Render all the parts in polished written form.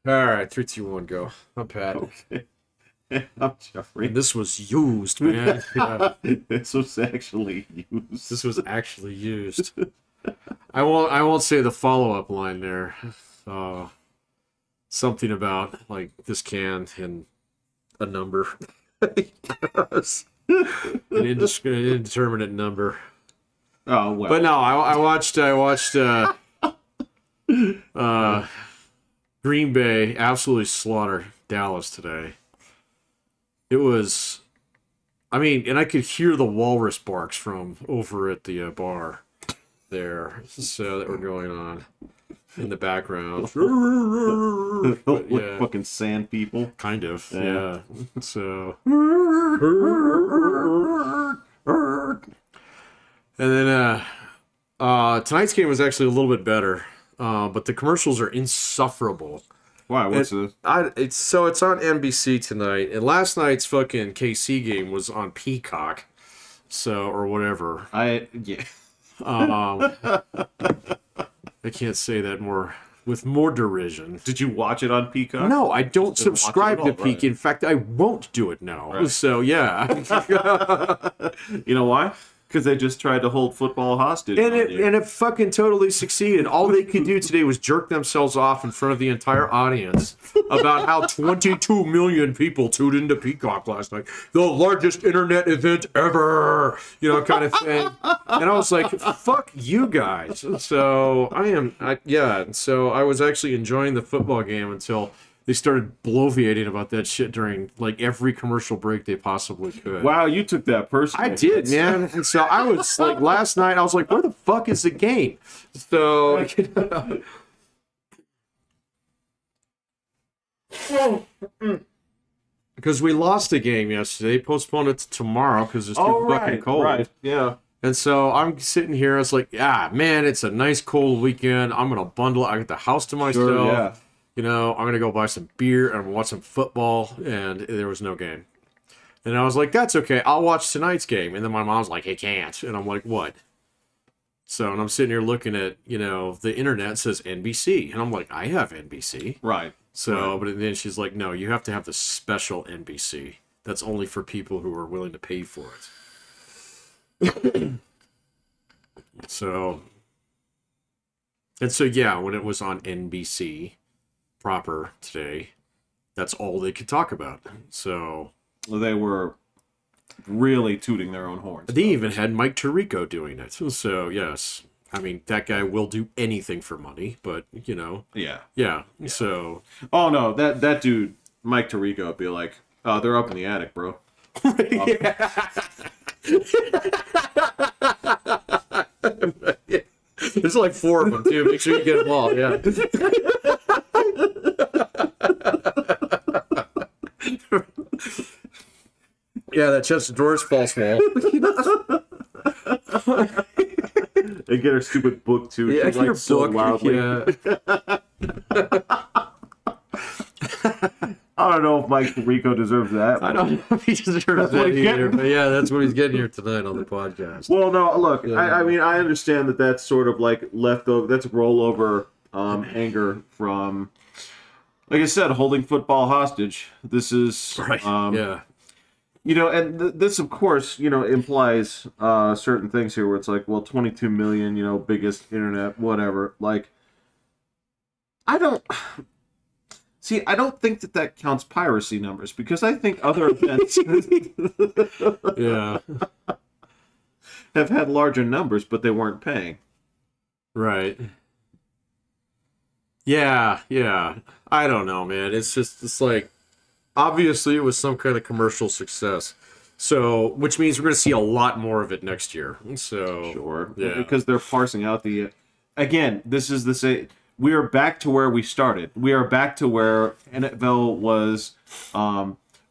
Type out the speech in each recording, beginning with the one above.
All right, 3, 2, 1, go. I'm Pat. Okay. I'm Jeffrey. And this was used, man. Yeah, This was actually used. this was actually used. I won't say the follow-up line there. Something about like this can and a number. Yes. An indeterminate number. Oh well. But no, I watched Green Bay absolutely slaughter Dallas today. It was, I mean, and I could hear the walrus barks from over at the bar there, so that were going on in the background. But, Like yeah, fucking sand people. kind of, Yeah. yeah. So, and then tonight's game was actually a little bit better, but the commercials are insufferable. Why? What's the? It's on NBC tonight, and last night's fucking KC game was on Peacock, so or whatever. Yeah. I can't say that with more derision. Did you watch it on Peacock? No, I don't Didn't watch subscribe it to at all, Peacock. right. In fact, I won't do it now. Right. So yeah, You know why? Because they just tried to hold football hostage. and on it you. and it fucking totally succeeded. All they could do today was jerk themselves off in front of the entire audience about how 22 million people tuned into Peacock last night, the largest internet event ever, kind of thing. And I was like, "Fuck you guys." So So I was actually enjoying the football game until they started bloviating about that shit during like every commercial break they possibly could. Wow, you took that personally. I did, man. And so I was like, last night, I was like, where the fuck is the game? So, because we lost the game yesterday, postponed it to tomorrow because it's too fucking cold. Right. Yeah. And so I'm sitting here, I was like, man, it's a nice cold weekend. I'm going to bundle. I got the house to myself. Sure, yeah. I'm going to go buy some beer and watch some football. And there was no game. And I was like, that's okay. I'll watch tonight's game. And then my mom's like, hey, can't. And I'm like, what? So, and I'm sitting here looking at, the internet says NBC. And I'm like, I have NBC. Right. So, but then she's like, no, you have to have the special NBC. That's only for people who are willing to pay for it. So, yeah, when it was on NBC proper today, that's all they could talk about. So They were really tooting their own horns. they even had Mike Tirico doing it. So yes, I mean that guy will do anything for money, but Yeah. yeah. So Oh no, that dude, Mike Tirico, would be like, "Oh, they're up in the attic, bro." There's like 4 of them too. Make sure you get them all. Yeah. Yeah, that chest of drawers false wall. They get her stupid book too. Yeah, She your likes so book. loudly. Yeah. I don't know if Mike Tirico deserves that. I don't know if he deserves what that he's either, getting. but yeah, that's what he's getting here tonight on the podcast. Well, no, look, Yeah. I mean, I understand that that's sort of like leftover, that's rollover anger from, like I said, holding football hostage. This is, Right. Yeah. And this, of course, implies certain things here where it's like, well, 22 million, biggest internet, whatever. Like, I don't think that counts piracy numbers because I think other events Yeah. have had larger numbers, but they weren't paying. Right. Yeah, yeah. I don't know, man. It's like, obviously it was some kind of commercial success. So, which means we're going to see a lot more of it next year. So, Sure. Yeah. Because they're parsing out the... Again, this is the same... We are back to where we started. We are back to where NFL was...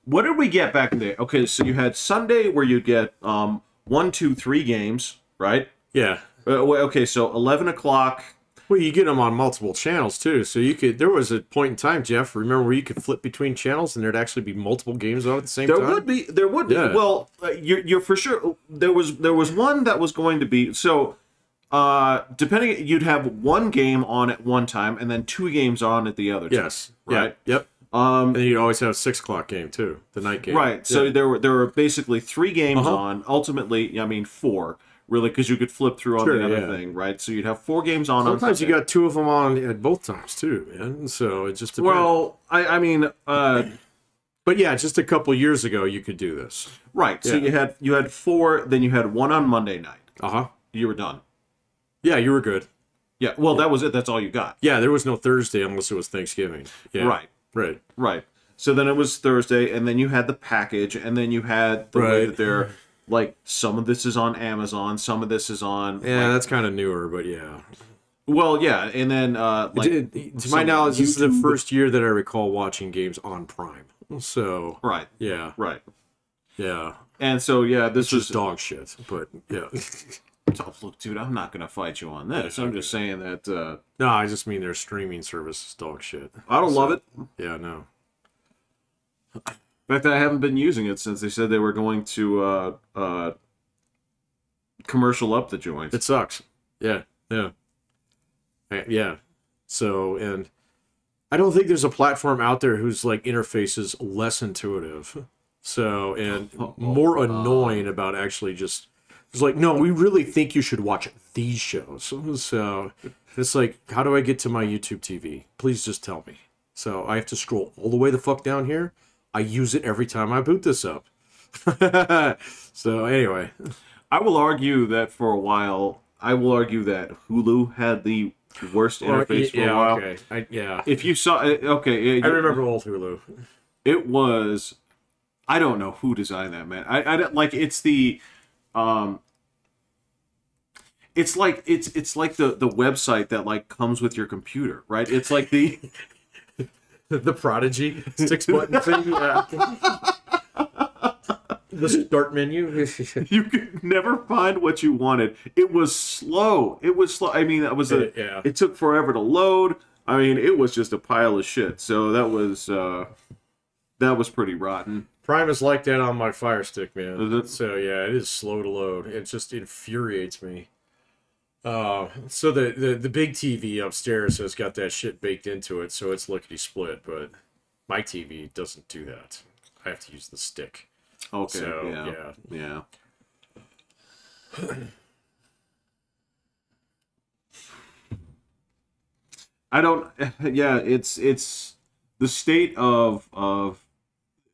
what did we get back in the day? Okay, so you had Sunday where you'd get 1, 2, 3 games, right? Yeah. Okay, so 11 o'clock... Well, you get them on multiple channels too. So there was a point in time, Jeff, remember where you could flip between channels and there'd actually be multiple games on at the same time? There would be. Yeah. Well, you're for sure. There was one that was going to be... So... Depending, you'd have one game on at one time, and then 2 games on at the other time. Yes. Right. Yeah. Yep. And you'd always have 6 o'clock game too, the night game. Right. So Yeah. there were basically 3 games Uh-huh. on. Ultimately, I mean 4, really, because you could flip through on Sure, the other yeah. thing, right? So you'd have 4 games on. Sometimes you Sunday. got 2 of them on at both times too, man. So it just depends. Well, I mean, but yeah, just a couple years ago, you could do this. right. So Yeah. you had 4, then you had 1 on Monday night. Uh huh. You were done. Yeah, you were good. Yeah. Well, that was it. That's all you got. Yeah, there was no Thursday unless it was Thanksgiving. Yeah. Right. Right. Right. So then it was Thursday, and then you had the package, and then you had the way Right. that they're like, some of this is on Amazon, some of this is on. Yeah, like, that's kind of newer, but yeah. well, yeah, and then like To my some knowledge, this is the YouTube- first year that I recall watching games on Prime. So right, yeah, right, yeah, and so yeah, this just was dog shit. But yeah, oh, look, dude, I'm not gonna fight you on this. I'm just saying that no, I just mean their streaming service is dog shit. I don't love it. Yeah, no. In fact, I haven't been using it since they said they were going to commercial up the joint. It sucks. Yeah, yeah, yeah. So, and I don't think there's a platform out there whose like interface is less intuitive. So, and more annoying about actually just it's like, no, we really think you should watch these shows. So it's like, how do I get to my YouTube TV? Please just tell me. So I have to scroll all the way the fuck down here. I use it every time I boot this up. So anyway. I will argue that for a while. I will argue that Hulu had the worst interface for a while. Okay. Yeah. If you saw, okay, I remember old Hulu. it was. I don't know who designed that, man. I don't like. It's the, it's like the website that like comes with your computer, right? It's like the. The Prodigy 6-button thing. Yeah. The start menu. You could never find what you wanted. It was slow. It was slow. I mean, Yeah. It took forever to load. I mean, it was just a pile of shit. So that was pretty rotten. Prime is like that on my Fire Stick, man. Is it? So yeah, it is slow to load. It just infuriates me. So the big TV upstairs has got that shit baked into it, so it's lickety split. But my TV doesn't do that. I have to use the stick. Okay. So, yeah. I don't. Yeah, it's the state of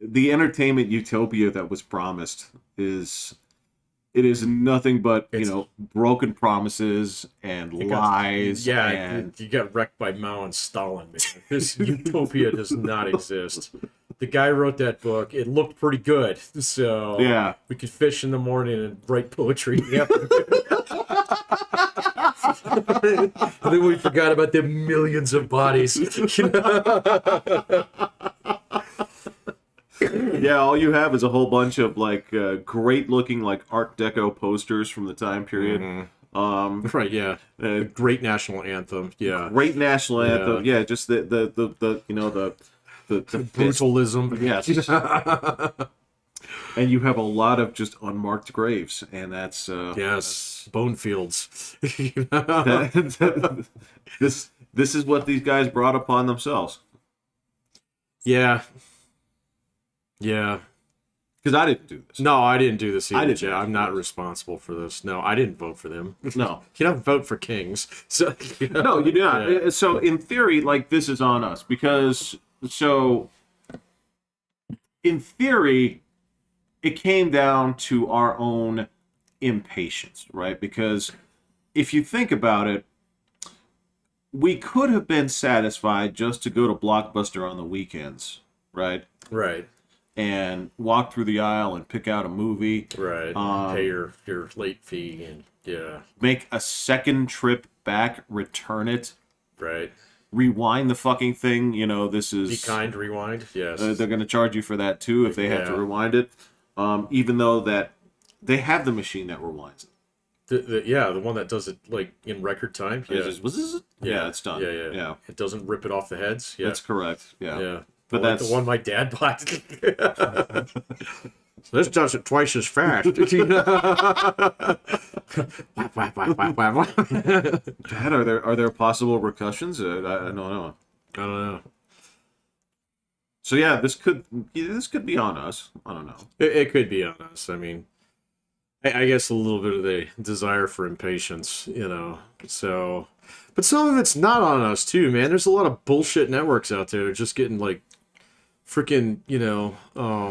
the entertainment utopia that was promised is. It is nothing but broken promises and lies. Yeah, and you got wrecked by Mao and Stalin, man. This utopia does not exist. The guy wrote that book. It looked pretty good, so yeah. we could fish in the morning and write poetry. Yep. And then we forgot about the millions of bodies. Yeah, all you have is a whole bunch of like great looking like Art Deco posters from the time period. Mm-hmm. Right, yeah. Great national anthem. Yeah. Great national anthem. Yeah, just the Brutalism. Yes. And you have a lot of just unmarked graves, and that's Yes. Bone fields. this is what these guys brought upon themselves. Yeah. Yeah. Because I didn't do this. No, I didn't do this either. I didn't. Jay. I'm not responsible for this. No, I didn't vote for them. No. You don't vote for kings. So No, you do not. Yeah. So in theory, like this is on us because in theory, it came down to our own impatience, right? Because if you think about it, we could have been satisfied just to go to Blockbuster on the weekends, right? Right. And walk through the aisle and pick out a movie. Right. Pay your late fee and yeah. Make a second trip back, return it, Right. rewind the fucking thing. You know, this is... Be kind, rewind. Yes. they're going to charge you for that too if they have to Yeah. rewind it. Even though that they have the machine that rewinds it. The one that does it like in record time. Yeah. It's just, yeah, it's done. Yeah. It doesn't rip it off the heads. Yeah. That's correct. Yeah. Yeah. But Like that's the one my dad bought. This does it twice as fast. Whap, whap, whap, whap, whap. Dad, are there possible repercussions? I don't know. I don't know. So yeah, this could be on us. I don't know. It could be on us. I mean, I guess a little bit of the desire for impatience, you know. So, but some of it's not on us too, man. There's a lot of bullshit networks out there just getting like freaking, you know,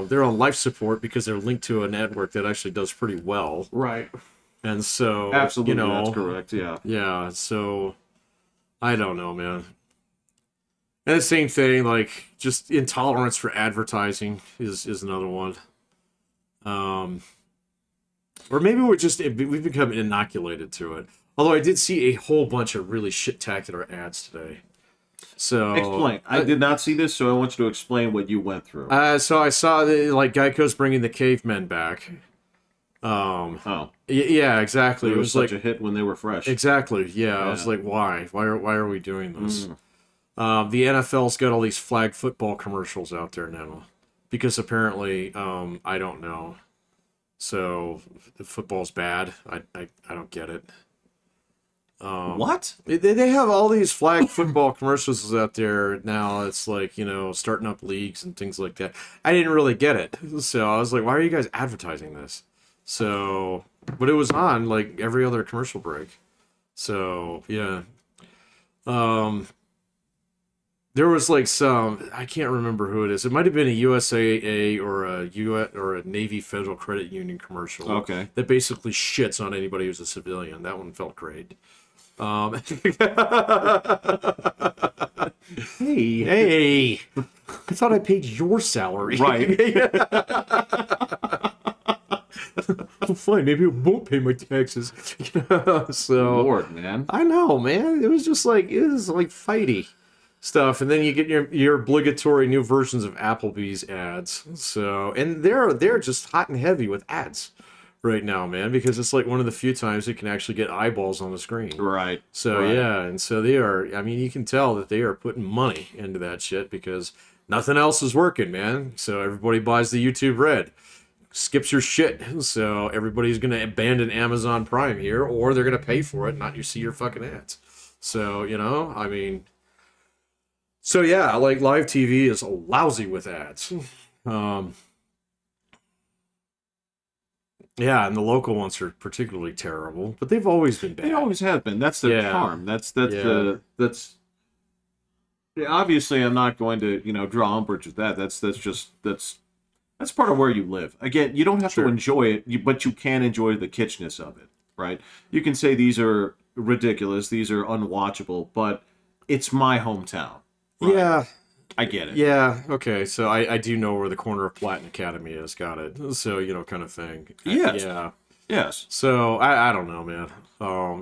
they're on life support because they're linked to a network that actually does pretty well. Right. And so, Absolutely, you know, that's correct. Yeah. Yeah. So, I don't know, man. And the same thing, like just intolerance for advertising is another one. Or maybe we've become inoculated to it. Although I did see a whole bunch of really shit-tacular ads today. So Explain. I did not see this, so I want you to explain what you went through. So I saw that like Geico's bringing the cavemen back. Oh, Yeah, exactly. it was such like a hit when they were fresh. exactly. Yeah, I was Yeah. like, why? Why are we doing this? The NFL's got all these flag football commercials out there now because apparently, I don't know. So the football's bad. I don't get it. What? They have all these flag football commercials out there now. It's like, you know, starting up leagues and things like that. I didn't really get it. So I was like, why are you guys advertising this? So, but it was on like every other commercial break. So, yeah. There was like some, I can't remember who it is. It might have been a USAA or a US or a Navy Federal Credit Union commercial. Okay. That basically shits on anybody who's a civilian. That one felt great. Hey, I thought I paid your salary. Right. Fine, maybe I won't pay my taxes. So Lord, man. I know, man. It was like fighty stuff, and then you get your obligatory new versions of Applebee's ads. So, and they're just hot and heavy with ads right now, man, because it's like one of the few times you can actually get eyeballs on the screen. Right. So right. yeah, and so they are. I mean, you can tell that they are putting money into that shit because nothing else is working, man. So everybody buys the YouTube Red, skips your shit. So everybody's gonna abandon Amazon Prime here, or they're gonna pay for it, and not you see your fucking ads. So you know, I mean. So yeah, like live TV is lousy with ads. Yeah, and the local ones are particularly terrible, but they've always been bad. They always have been. That's their Yeah. charm. That's Yeah. Yeah, obviously I'm not going to, draw umbrage with that. That's part of where you live. Again, you don't have Sure. to enjoy it, but you can enjoy the kitschness of it, right? You can say these are ridiculous, these are unwatchable, but it's my hometown. Right? Yeah, I get it. yeah, okay. So I do know where the corner of Platin Academy is. Got it. So kind of thing. Yes. Yeah. Yes. So I don't know, man.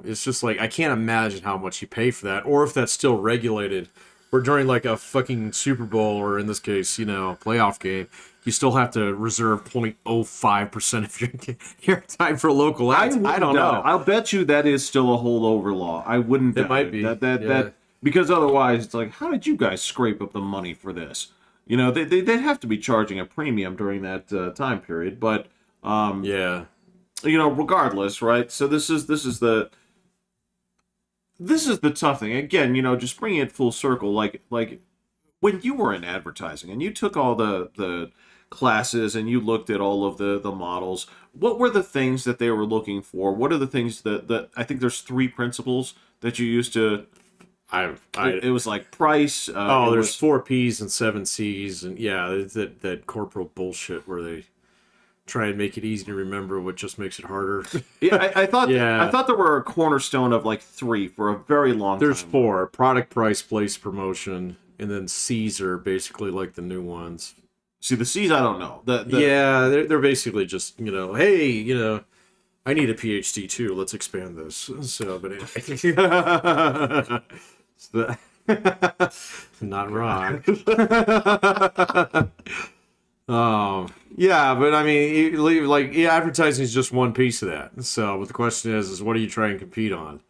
It's just like I can't imagine how much you pay for that, or if that's still regulated. Or during like a fucking Super Bowl, or in this case, playoff game, you still have to reserve 0.05% of your time for local ads. I don't know. I'll bet you that is still a holdover law. I wouldn't. It might be. That because otherwise it's like, how did you guys scrape up the money for this? They'd have to be charging a premium during that time period. But yeah. Regardless, right? So this is the tough thing. Again, just bringing it full circle, like when you were in advertising and you took all the classes and you looked at all of the models, what were the things that they were looking for? What are the things that I think there's 3 principles that you used to. It was like price. There's 4 P's and 7 C's, and yeah, that corporate bullshit where they try and make it easy to remember, what just makes it harder. Yeah, I thought. Yeah. I thought there were a cornerstone of like 3 for a very long There's time. 4: product, price, place, promotion, and then C's are basically like the new ones. See, the C's, I don't know. Yeah, they're basically just hey, I need a PhD too. Let's expand this. So, but anyway. Not wrong. Yeah, but I mean, advertising is just one piece of that. So, but the question is what do you try and compete on?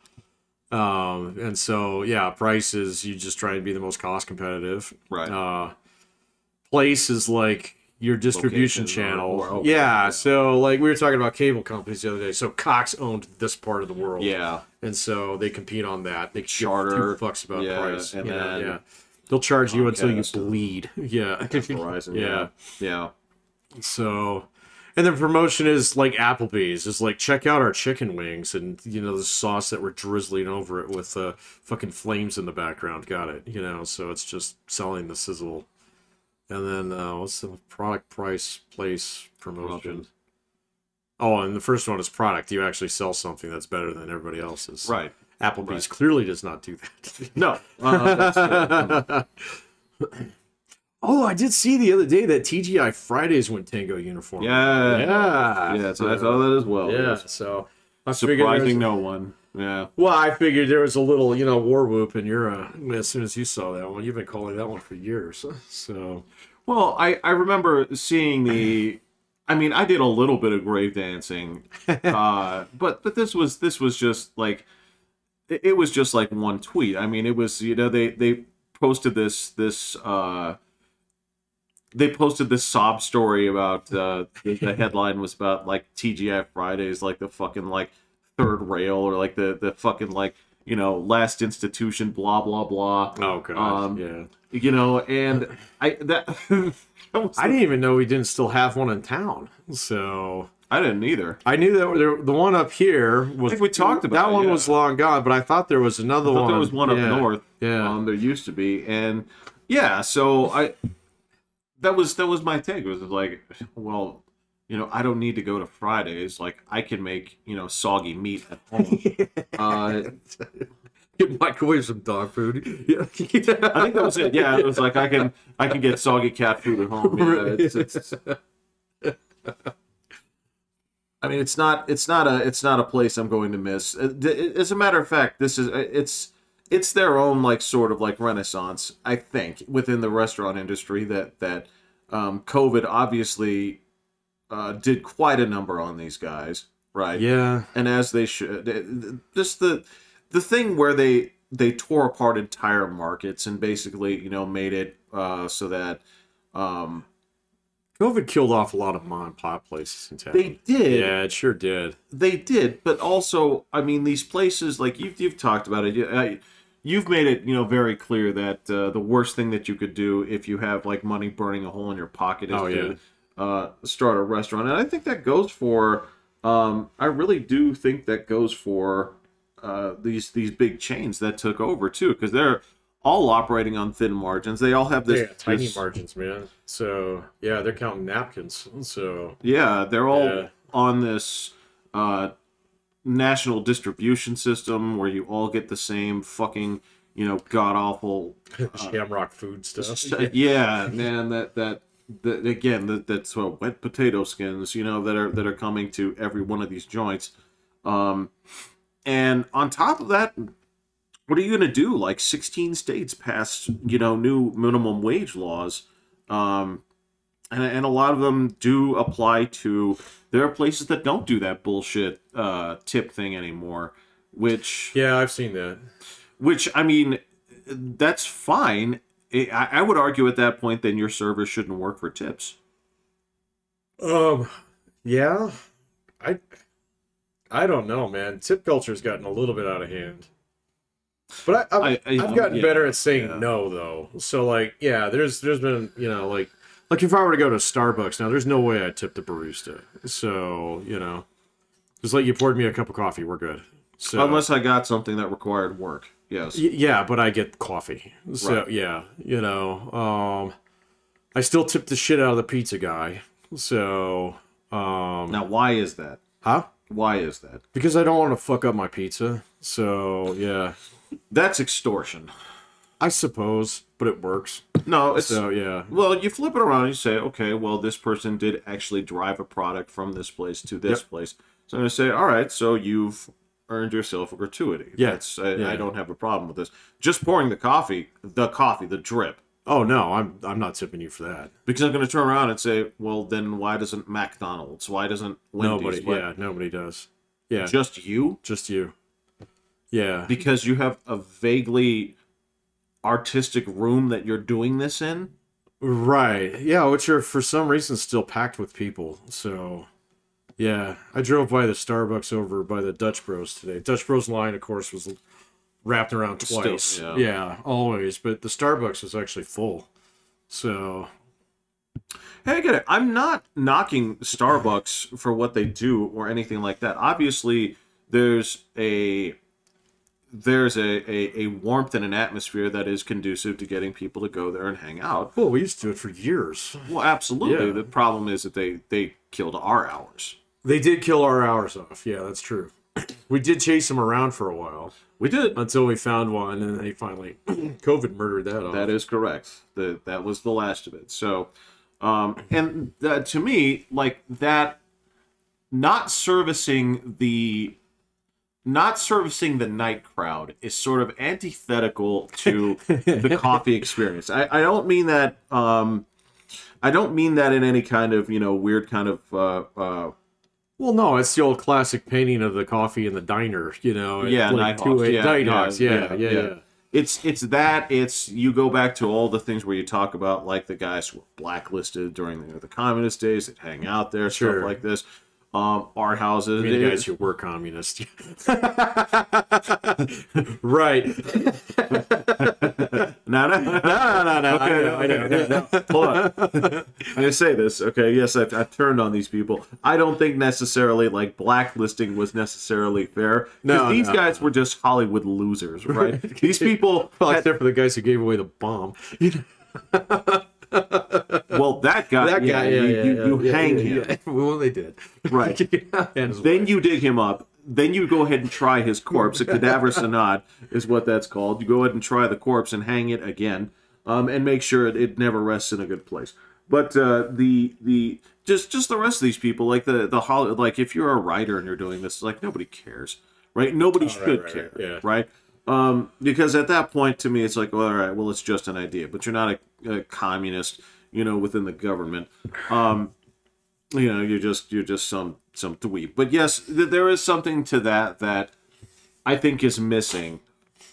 And so, yeah, price is you just try and be the most cost competitive. Right. Place is like your distribution locations channel. okay, yeah, so like we were talking about cable companies the other day. So Cox owned this part of the world. Yeah. And so they compete on that. They Charter, give 2 fucks about yeah, price. and you know, then yeah. They'll charge you until you Comcast and bleed. Yeah. Verizon. Yeah. Yeah. So, and the promotion is like Applebee's. It's like, check out our chicken wings and, you know, the sauce that we're drizzling over it with fucking flames in the background. Got it. You know, so it's just selling the sizzle. And then, what's the product, price, place, promotion? Oh, and the first one is product. You actually sell something that's better than everybody else's. Right. Applebee's clearly does not do that. No. That's Oh, I did see the other day that TGI Fridays went Tango uniform. Yeah. Yeah. so I saw that as well. Yeah. Yes. So I figured there Surprising was- no one. Yeah. Well, I figured there was a little, you know, war whoop in your as soon as you saw that one. You've been calling that one for years. So Well, I remember seeing the. I mean, I did a little bit of grave dancing, but this was just like it was just like one tweet. I mean, it was, you know, they posted this they posted this sob story about the headline was about like TGI Fridays, like the fucking like third rail, or like the fucking like, you know, last institution, blah blah blah. oh god, yeah. You know, and I didn't even know we didn't still have one in town. So I didn't either. I knew that the one up here was. I think we talked about that it, one yeah. was long gone, but I thought there was another one. There was one up Yeah. north. Yeah. There used to be, and yeah, so that was my take. It was like, well, you know, I don't need to go to Fridays. Like, I can make, you know, soggy meat at home. Get microwave some dog food. Yeah. I think that was it. Yeah, it was like I can get soggy cat food at home. Yeah, it's I mean, it's not a place I'm going to miss. As a matter of fact, this is it's their own like sort of like renaissance, I think, within the restaurant industry that COVID obviously did quite a number on these guys, right? Yeah. And as they should. Just the thing where they tore apart entire markets and basically, you know, made it so that COVID killed off a lot of mom and pop places in town. they did. Yeah, it sure did. They did, but also, I mean, these places, like you've talked about it. You've made it, you know, very clear that the worst thing that you could do if you have like money burning a hole in your pocket is to start a restaurant, and I think that goes for. I really do think that goes for these big chains that took over too, because they're all operating on thin margins. They all have this tiny this- margins, man. So yeah, they're counting napkins. So Yeah, they're all Yeah. on this national distribution system where you all get the same fucking, you know, god awful. Shamrock food stuff. Yeah, man, that's wet potato skins, you know, that are coming to every one of these joints. And on top of that, what are you gonna do? Like 16 states passed, you know, new minimum wage laws. And a lot of them do apply to. There are places that don't do that bullshit tip thing anymore, which Yeah, I've seen that. I mean, that's fine. I would argue at that point, then your server shouldn't work for tips. Yeah, I don't know, man. Tip culture's gotten a little bit out of hand. But I've gotten better at saying no, though. So like, yeah, there's been, you know, like if I were to go to Starbucks now, there's no way I'd tip the barista. So, you know, just like you poured me a cup of coffee, we're good. So Unless I got something that required work. Yes. yeah, but I get coffee. So Right. yeah, you know, I still tip the shit out of the pizza guy. So Now, why is that? huh? Why is that? Because I don't want to fuck up my pizza. So yeah, That's extortion. I suppose, but it works. No, it's So yeah, well, you flip it around and you say, okay, well, this person did actually drive a product from this place to this place. So I'm going to say, all right, so you've earned yourself a gratuity. Yeah. I don't have a problem with this. Just pouring the coffee, the drip. oh no, I'm not tipping you for that. Because I'm going to turn around and say, well, then why doesn't McDonald's? Why doesn't Wendy's? Nobody does. Yeah, Just you? just you. Yeah, Because you have a vaguely artistic room that you're doing this in? Right. Yeah, which are for some reason still packed with people. So, yeah, I drove by the Starbucks over by the Dutch Bros today. Dutch Bros line, of course, was wrapped around twice. Still, yeah, always. But the Starbucks was actually full. So, Hey, I get it. I'm not knocking Starbucks for what they do or anything like that. Obviously, there's a warmth and an atmosphere that is conducive to getting people to go there and hang out. well, we used to do it for years. Well, absolutely. Yeah. The problem is that they killed our hours. They did kill our hours off. Yeah, that's true. We did chase them around for a while We did. until we found one, and then they finally COVID murdered that off. That is correct. That was the last of it. So, and to me, like that, not servicing the night crowd is sort of antithetical to the coffee experience. I don't mean that. I don't mean that in any kind of weird kind of. Well, no, it's the old classic painting of the coffee in the diner. Yeah, like Nighthawks. Yeah, Nighthawks. yeah, Yeah. yeah. It's you go back to all the things where you talk about like the guys who were blacklisted during the communist days that hang out there, Sure. stuff like this. Art houses. I mean, the guys who were communist. Right. No. No. I know. Hold on. I'm gonna say this. Okay, yes, I've turned on these people. I don't think necessarily like blacklisting was necessarily fair. No, these no. guys were just Hollywood losers, right? These people. Well, except for the guys who gave away the bomb. Well, that guy. You hang him. Yeah. Well, they did. Right. And Then you dig him up. Then you go ahead and try his corpse. A cadaver sanad is what that's called. You go ahead and try the corpse and hang it again, and make sure it never rests in a good place. But the just the rest of these people, like like if you're a writer and you're doing this, like nobody cares, right? Nobody should care, yeah. right? Because at that point, to me, it's like, well, all right, well, it's just an idea. But you're not a communist, within the government. You're just some dweeb. But yes, there is something to that I think is missing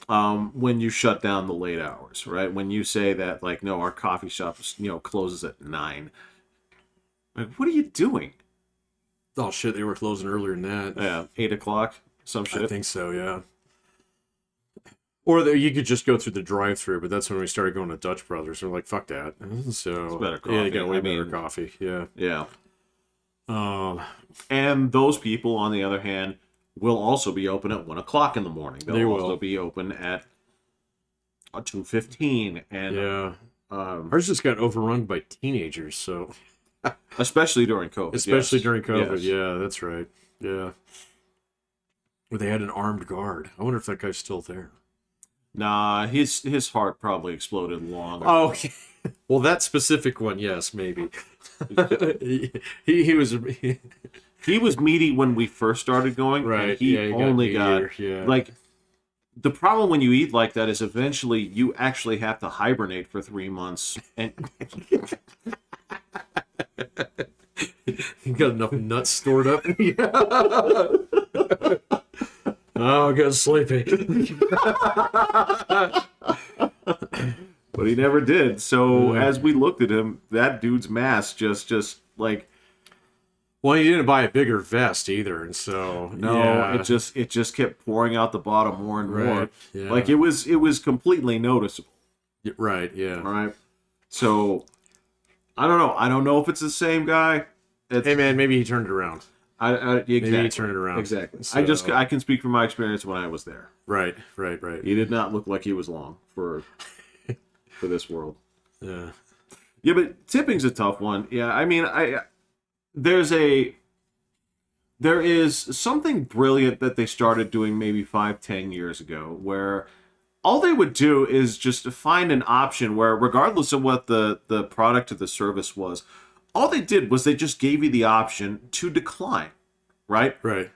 when you shut down the late hours, right? When you say that, like, no, our coffee shop closes at 9. Like, what are you doing? Oh shit, they were closing earlier than that. Yeah, 8 o'clock, some shit. I think so, yeah. Or you could just go through the drive-through, but that's when we started going to Dutch Brothers. We're like, fuck that. So It's better yeah, you coffee. got way I better mean- coffee. Yeah. Yeah. Um, And those people, on the other hand, will also be open at 1 o'clock in the morning. They'll They will. also be open at 2:15, and yeah. Ours just got overrun by teenagers, so especially during COVID. especially yes. during COVID. Yes. Yeah, that's right. Yeah. Where they had an armed guard. I wonder if that guy's still there. Nah, his heart probably exploded long. Oh, okay. Well, that specific one, yes, maybe. he was He was meaty when we first started going, right. and he got only got meatier, yeah. like. The problem when you eat like that is eventually you actually have to hibernate for 3 months, and you got enough nuts stored up. Oh, I got sleepy. but he never did. So as we looked at him, that dude's mass just like. Well, he didn't buy a bigger vest either, and so No, yeah. it just kept pouring out the bottom more and more. Right, yeah. Like it was completely noticeable. Right, yeah. All right. So I don't know. I don't know if it's the same guy. Hey man, maybe he turned it around. Exactly. Maybe he turned it around. Exactly. So- I can speak from my experience when I was there. Right. He did not look like he was long for this world. Yeah. Yeah, but tipping's a tough one. Yeah, I mean, there is something brilliant that they started doing maybe 5-10 years ago where all they would do is just find an option where regardless of what the product or the service was, all they did was they just gave you the option to decline, right? Right.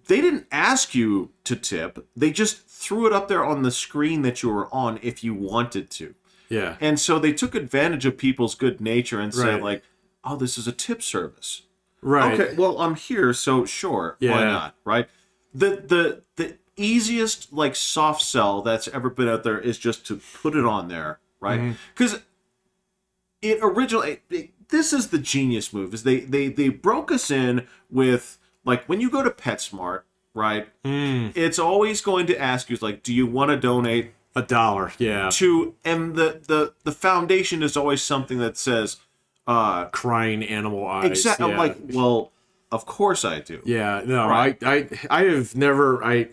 They didn't ask you to tip. They just threw it up there on the screen that you were on if you wanted to. Yeah. And so they took advantage of people's good nature and said Right. like, oh, this is a tip service. Right. Okay, well, I'm here, so sure, why Yeah. not, right? The easiest like soft sell that's ever been out there is just to put it on there, right? Mm-hmm. Because it originally, this is the genius move, is they broke us in with, like, when you go to PetSmart, right? It's always going to ask you, like, do you want to donate $1? Yeah. and the foundation is always something that says, crying animal eyes. exactly. Yeah. I'm like, well, of course I do. Yeah, no, Right. I have never, I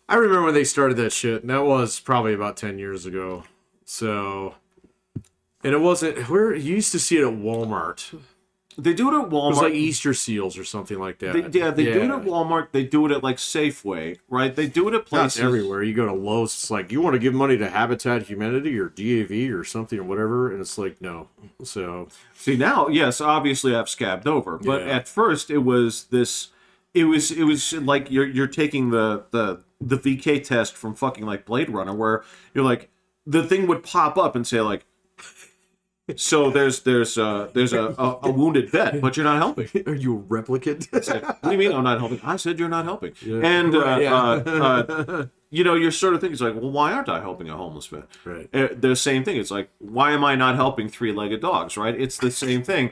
remember when they started that shit, and that was probably about 10 years ago. So, and it wasn't, where, you used to see it at Walmart. They do it at It Walmart. was like Easter seals or something like that. They do it at Walmart. They do it at, like, Safeway, right? They do it at places. That's everywhere. You go to Lowe's, it's like, you want to give money to Habitat Humanity or DAV or something or whatever, and it's like, no. So, See, now, yes, obviously I've scabbed over, but Yeah. at first it was this. It was like you're taking the VK test from fucking, like, Blade Runner, where you're like, the thing would pop up and say, like, so there's a wounded vet, but you're not helping. are you a replicant? It's like, what do you mean I'm not helping? I said you're not helping. Yeah. And Right, yeah. you're sort of thinking, it's like, well, why aren't I helping a homeless vet? Right. The same thing. It's like, why am I not helping three-legged dogs? Right? It's the same thing.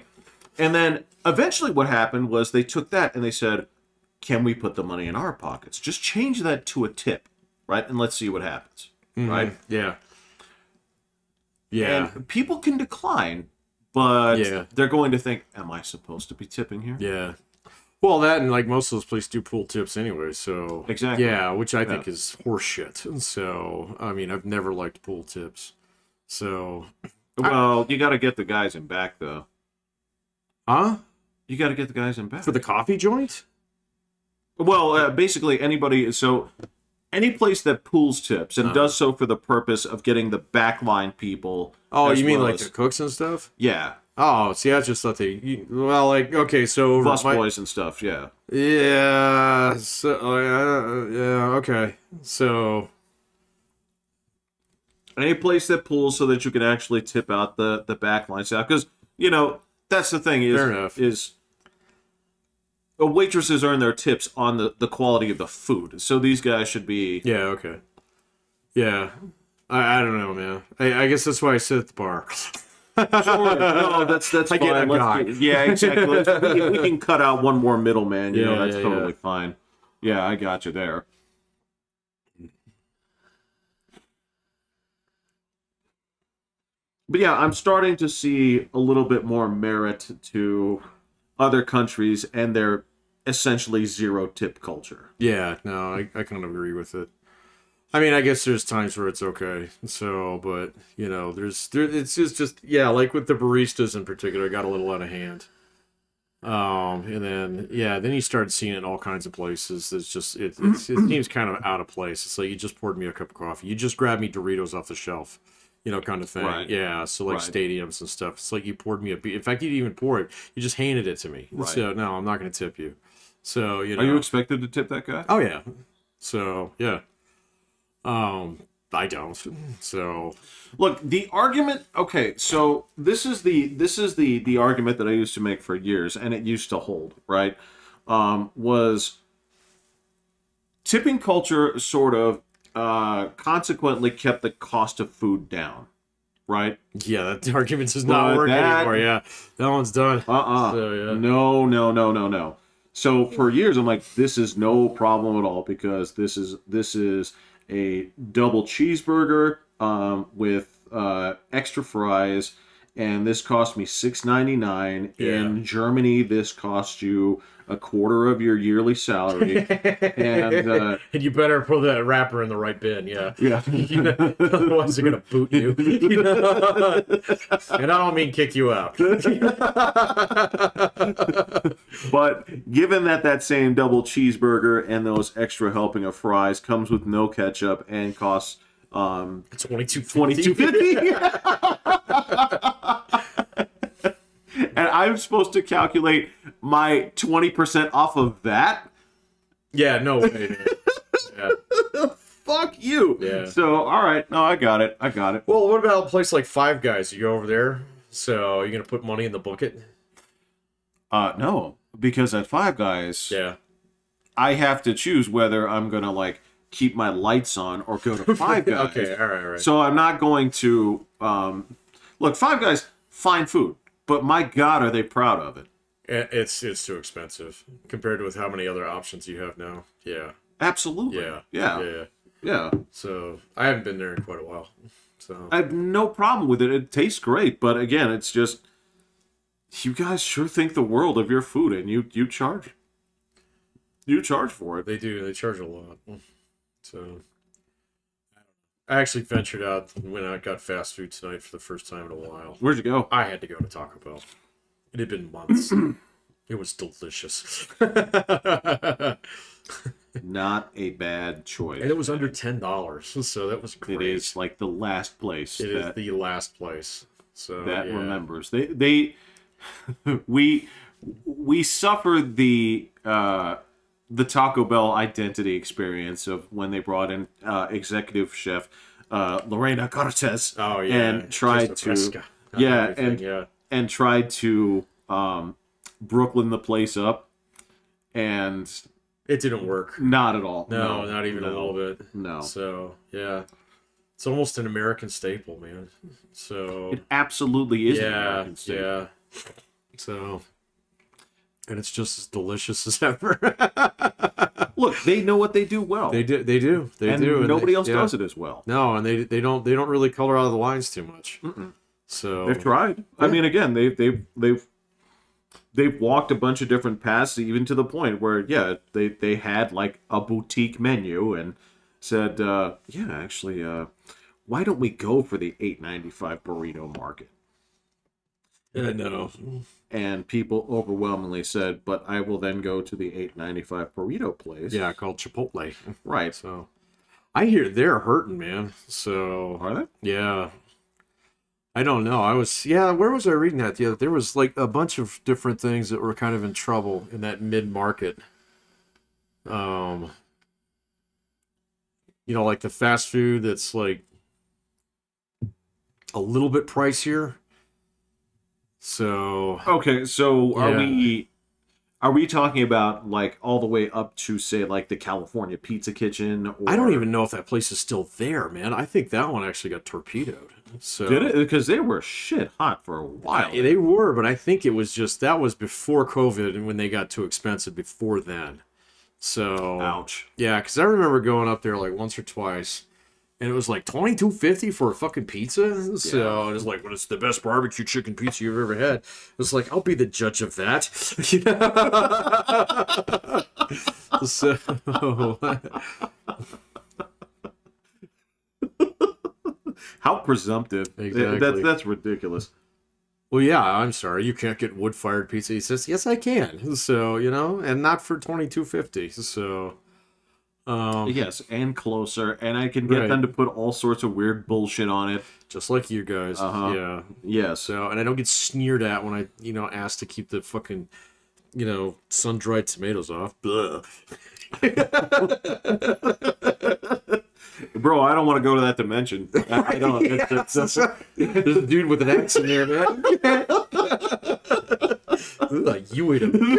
And then eventually, what happened was they took that and they said, can we put the money in our pockets? Just change that to a tip, right? And let's see what happens, right? Yeah. Yeah. And people can decline, but Yeah. they're going to think, am I supposed to be tipping here? Yeah. Well, that and like most of those places do pool tips anyway, so Exactly. Yeah, which I think is horseshit. So I mean, I've never liked pool tips. So, Well, you got to get the guys in back, though. huh? You got to get the guys in back. For the coffee joint? Well, basically anybody. So any place that pools tips and does so for the purpose of getting the backline people. Oh, as you mean well like as- the cooks and stuff? Yeah, Oh, see, I just thought well, like okay, so over bus my- boys and stuff. Yeah. Yeah. So yeah. Okay. So Any place that pools so that you can actually tip out the backline staff, because that's the thing is Fair enough. waitresses earn their tips on the quality of the food, so these guys should be. yeah. Okay. Yeah. I don't know, man. I guess that's why I sit at the bar. Sure. No, that's I fine. get a guy. Yeah, exactly. We can cut out one more middleman. Yeah, That's yeah, totally yeah. fine. Yeah, I got you there. But yeah, I'm starting to see a little bit more merit to other countries and their essentially zero tip culture. Yeah, no, I kind of agree with it. I mean, I guess there's times where it's okay. So, but it's just yeah, like with the baristas in particular, it got a little out of hand. And then then you start seeing it in all kinds of places. It's just it seems kind of out of place. It's like you just poured me a cup of coffee. You just grabbed me Doritos off the shelf. Kind of thing. Right. Yeah, so like Right. stadiums and stuff. It's like you poured me a beer. In fact, you didn't even pour it. You just handed it to me. Right. So no, I'm not going to tip you. So Are you expected to tip that guy? Oh yeah. So yeah. I don't. So Look, the argument. Okay, so this is the argument that I used to make for years, and it used to hold. Right, was tipping culture sort of consequently kept the cost of food down. Right. yeah, that argument does not But work that- anymore. Yeah, that one's done. So, yeah. No. So for years, I'm like, this is no problem at all because this is a double cheeseburger with extra fries, and this cost me $6.99. Yeah. In Germany, this cost you a quarter of your yearly salary, and And you better put that wrapper in the right bin. Yeah. yeah. Otherwise, they're gonna boot you. And I don't mean kick you out. But given that same double cheeseburger and those extra helping of fries comes with no ketchup and costs $22.50, and I'm supposed to calculate my 20% off of that? Yeah. No way. Dude. Yeah. Fuck you. Yeah. So all right, no, I got it. Well, what about a place like Five Guys? You go over there. So you're gonna put money in the bucket? No, because at Five Guys, Yeah. I have to choose whether I'm gonna like keep my lights on or go to Five Guys. Okay. All right. So I'm not going to look. Five Guys fine food, but my God, are they proud of it? It's too expensive compared to with how many other options you have now. Yeah. Absolutely. Yeah. So I haven't been there in quite a while. So I have no problem with it. It tastes great, but again, it's just you guys sure think the world of your food, and you charge. You charge for it. they do. They charge a lot. So I actually ventured out and went out and got fast food tonight for the first time in a while. Where'd you go? I had to go to Taco Bell. It had been months. It was delicious. Not a bad choice. And it was under $10, so that was great. It is like the last place. It is the last place. So that yeah. remembers. They we suffered the Taco Bell identity experience of when they brought in executive chef Lorena Cortez. Oh yeah, and tried to and tried to Brooklyn the place up, and it didn't work. Not at all. No, not even a little bit. No. So yeah, it's almost an American staple, man. So it absolutely is an American staple. Yeah. So, and it's just as delicious as ever. Look, they know what they do well. They do. They do. And nobody else does it as well. No, and they don't really color out of the lines too much. So they've tried. Yeah. I mean, again, they've walked a bunch of different paths, even to the point where they had like a boutique menu and said, why don't we go for the $8.95 burrito market? No. And people overwhelmingly said, but I will then go to the $8.95 burrito place. Yeah, called Chipotle. Right. So I hear they're hurting, man. So are they? Yeah. I don't know. Where was I reading that? Yeah, there was like a bunch of different things that were kind of in trouble in that mid-market. Like the fast food that's like a little bit pricier. So okay, so are we talking about like all the way up to say like the California Pizza Kitchen? Or... I don't even know if that place is still there, man. I think that one actually got torpedoed. So did it? Because they were shit hot for a while. They were, but I think it was just that was before COVID and when they got too expensive before then. So ouch. Yeah, because I remember going up there like once or twice. And it was like $22.50 for a fucking pizza. So it was like, well, it's the best barbecue chicken pizza you've ever had. It was like, I'll be the judge of that. So how presumptive. Exactly. That's ridiculous. Well, yeah, I'm sorry. You can't get wood-fired pizza. He says, yes, I can. So, and not for $22.50. So... yes, and closer, and I can get them to put all sorts of weird bullshit on it, just like you guys. Yeah, yeah. So, and I don't get sneered at when I, ask to keep the fucking, sun-dried tomatoes off. Blah. Bro, I don't want to go to that dimension. I don't. There's a dude with an axe in there, man. You ate him.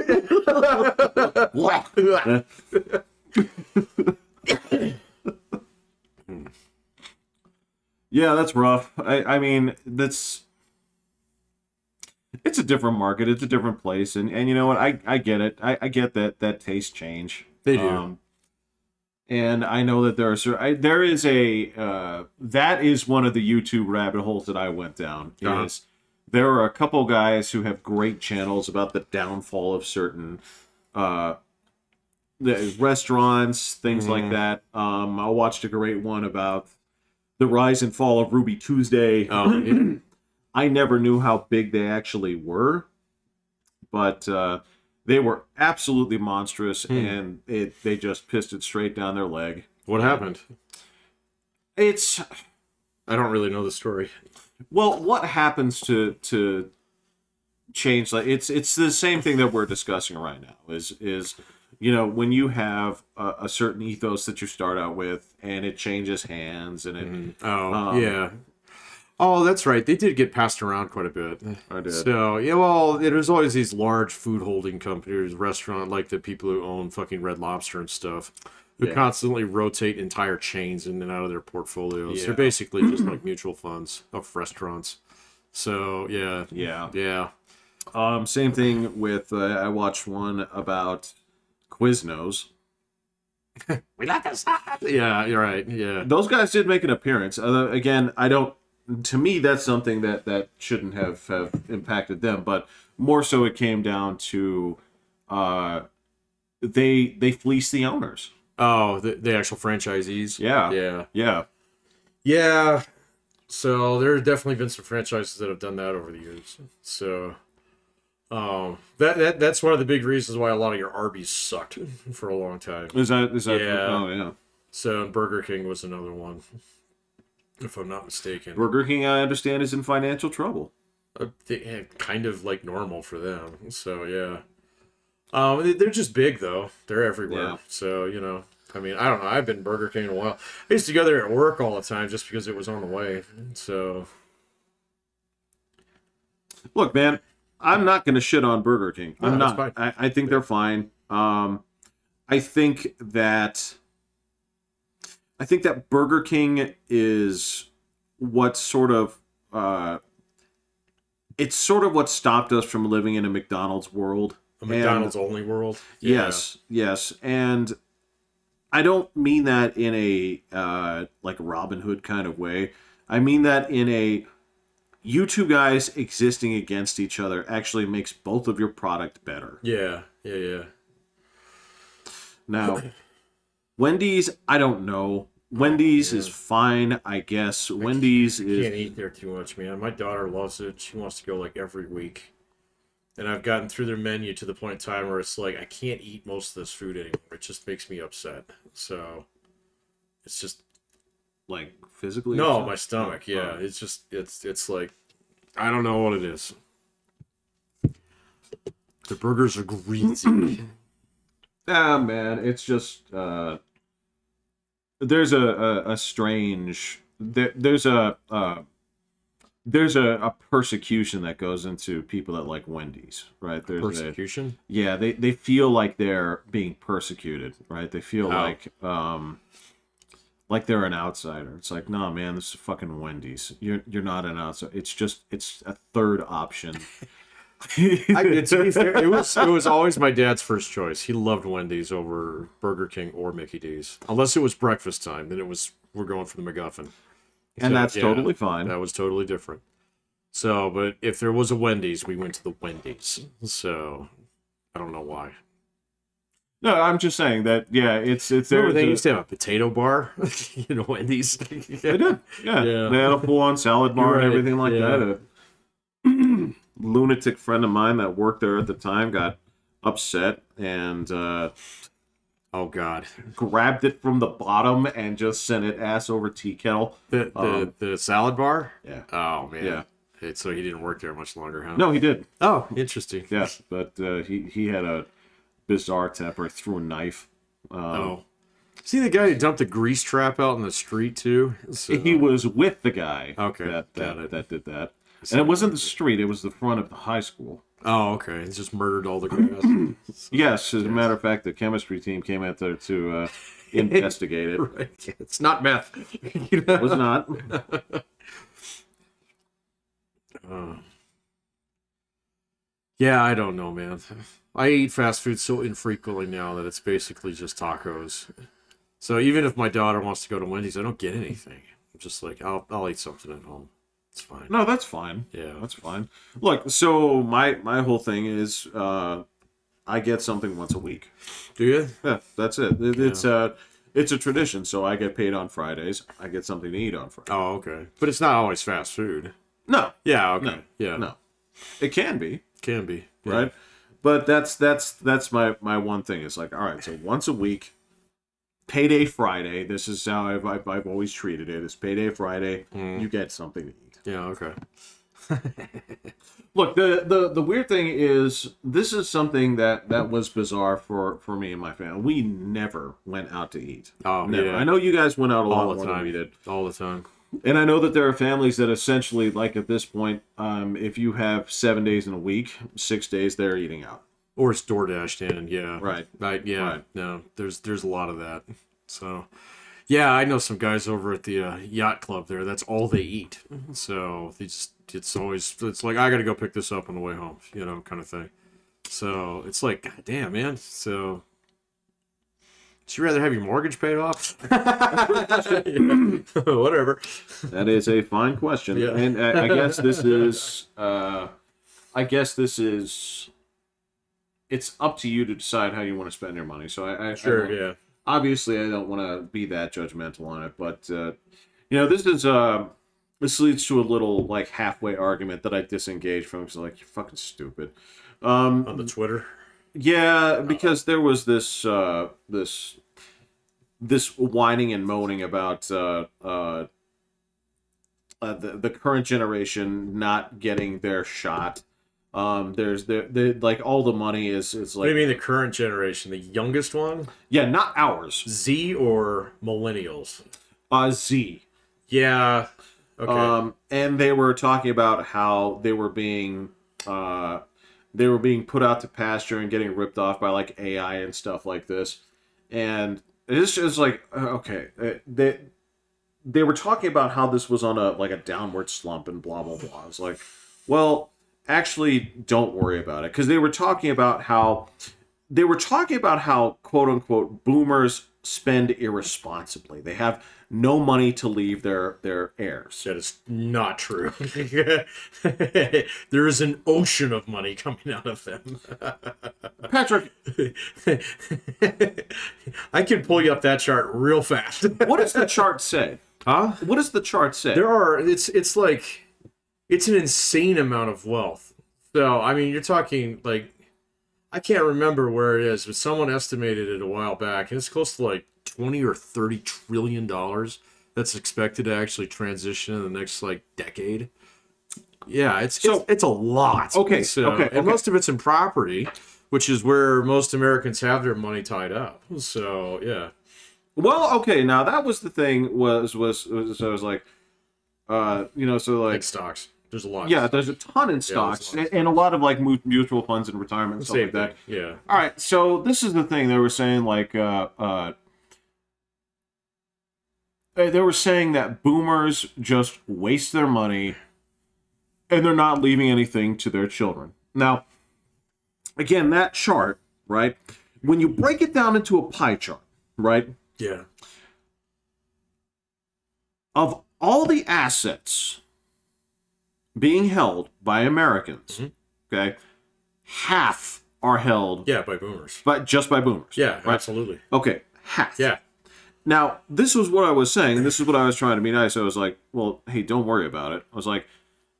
Yeah, that's rough. I mean, it's a different market. It's a different place, and you know what? I get it. I get that taste change. They do. And I know that there is that is one of the YouTube rabbit holes that I went down. Is there are a couple guys who have great channels about the downfall of certain the restaurants, things like that. I watched a great one about the rise and fall of Ruby Tuesday. I never knew how big they actually were, but they were absolutely monstrous, and they just pissed it straight down their leg. What happened? I don't really know the story. Well, what happens to change? Like it's the same thing that we're discussing right now. Is when you have a certain ethos that you start out with, and it changes hands, and it. Yeah. Oh, that's right. They did get passed around quite a bit. I did. So, yeah, well, there's always these large food holding companies, restaurant, like the people who own fucking Red Lobster and stuff, who constantly rotate entire chains in and out of their portfolios. Yeah. They're basically just like mutual funds of restaurants. So yeah, Yeah. yeah. Same thing with I watched one about Quiznos. We like this. Yeah, you're right. Yeah. Those guys did make an appearance. Again, I don't. To me, that's something that shouldn't have impacted them, but more so it came down to they fleece the owners. Oh, the actual franchisees. Yeah. Yeah. Yeah. Yeah. So there's definitely been some franchises that have done that over the years. So that's one of the big reasons why a lot of your Arby's sucked for a long time. Is that? Yeah. Oh yeah. So Burger King was another one, if I'm not mistaken. Burger King, I understand, is in financial trouble. Kind of like normal for them. So yeah. They're just big though. They're everywhere. Yeah. So I mean, I don't know. I've been Burger King in a while. I used to go there at work all the time just because it was on the way. So Look, man, I'm not going to shit on Burger King. I'm No, that's not. fine. I think they're fine. I think that Burger King is what sort of it's sort of what stopped us from living in a McDonald's world. a McDonald's only world. Yes, yes, and I don't mean that in a like Robin Hood kind of way. I mean that in a you two guys existing against each other actually makes both of your product better. Yeah. Yeah. Yeah. Now, Wendy's, I don't know. Wendy's is fine, I guess. Wendy's Can't is eat there too much, man. My daughter loves it. She wants to go like every week. And I've gotten through their menu to the point in time where it's like I can't eat most of this food anymore. It just makes me upset. So it's just like physically. no, my stomach. Yeah, it's just it's like I don't know what it is. The burgers are greasy. Ah, man, it's just there's a strange there's a persecution that goes into people that like Wendy's, right? There's Persecution? yeah, they feel like they're being persecuted, right? They feel like they're an outsider. It's like, nah, man, this is fucking Wendy's. You're not an outsider. It's a third option. To be fair, it was always my dad's first choice. He loved Wendy's over Burger King or Mickey D's. Unless it was breakfast time, then we're going for the MacGuffin. And So, that's yeah, totally fine. That was totally different. So, but if there was a Wendy's, we went to the Wendy's. So, I don't know why. No, I'm just saying that, yeah, it's Remember there. they used to have a potato bar, Wendy's. They did, yeah. Yeah. They had a full-on salad bar You're and right, everything like yeah. that. A lunatic friend of mine that worked there at the time got upset and Oh God, grabbed it from the bottom and just sent it ass over tea kettle. the salad bar. Yeah. Oh man. Yeah. So he didn't work there much longer, huh? No, he did. Oh, interesting. Yeah, but he had a bizarre temper. Threw a knife. Oh. See the guy who dumped a grease trap out in the street too? So, He was with the guy. Okay, That got it. that did that. And it wasn't the street; it was the front of the high school. Oh, okay. He's just murdered all the guys. Yes, as a matter of fact, the chemistry team came out there to investigate it. Right. It's not meth. It was not. Yeah, I don't know, man. I eat fast food so infrequently now that it's basically just tacos. So even if my daughter wants to go to Wendy's, I don't get anything. I'm just like, I'll eat something at home. It's fine. No, that's fine. Yeah. That's fine. Look, so my whole thing is I get something once a week. Do you? Yeah, that's it. It's a tradition. So I get paid on Fridays. I get something to eat on Friday. Oh, okay. But it's not always fast food. No, Yeah, okay. no, Yeah. no. It can be, Can be. Yeah. right? But that's my one thing. It's like, all right, so once a week, payday Friday. This is how I've always treated it. It's payday Friday. You get something to eat. Yeah, okay. Look, the weird thing is this is something that was bizarre for me and my family. We never went out to eat. Oh, Never. yeah. I know you guys went out a lot All the more than time. we did. All the time. And I know that there are families that essentially, like at this point, if you have 7 days in a week, 6 days they're eating out. Or it's DoorDashed in, yeah. Right. Yeah. Right. No, there's a lot of that. So, yeah, I know some guys over at the yacht club there. That's all they eat. So it's like I got to go pick this up on the way home, kind of thing. So it's like, God damn, man. So would you rather have your mortgage paid off? Whatever. That is a fine question, Yeah. and I guess this is. It's up to you to decide how you want to spend your money. So Sure, yeah. obviously I don't want to be that judgmental on it, but this leads to a little like halfway argument that I disengage from because like you're fucking stupid. On the Twitter. Yeah, because there was this whining and moaning about the current generation not getting their shot. There's like all the money is What do like you mean the current generation? The youngest one? yeah, not ours. Z or millennials? Z. Yeah. Okay. And they were talking about how they were being put out to pasture and getting ripped off by like AI and stuff like this. And it's just like okay, they were talking about how this was on a downward slump and blah blah blah. It's like, well, actually, don't worry about it because they were talking about how quote unquote boomers spend irresponsibly. They have no money to leave their heirs. That is not true. There is an ocean of money coming out of them. Patrick, I can pull you up that chart real fast. what does the chart say? Huh? What does the chart say? It's like, it's an insane amount of wealth. So, I mean, you're talking like, I can't remember where it is, but someone estimated it a while back, and it's close to like 20 or 30 trillion dollars that's expected to actually transition in the next like decade. Yeah, it's a lot. Okay, and most of it's in property, which is where most Americans have their money tied up. So, yeah. Well, okay, now that was the thing was so I was like, so like Like stocks. There's a lot. yeah, there's a ton in stocks and a lot of like mutual funds and retirement and stuff Same like that. thing. Yeah. All right, so this is the thing they were saying they were saying that boomers just waste their money and they're not leaving anything to their children. Now, again, that chart, right? When you break it down into a pie chart, right? Yeah. Of all the assets being held by Americans, okay, half are held Yeah, by boomers. just by boomers. Yeah, right? absolutely. Okay, half. Yeah. Now, this was what I was saying. This is what I was trying to be nice. I was like, well, hey, don't worry about it. I was like,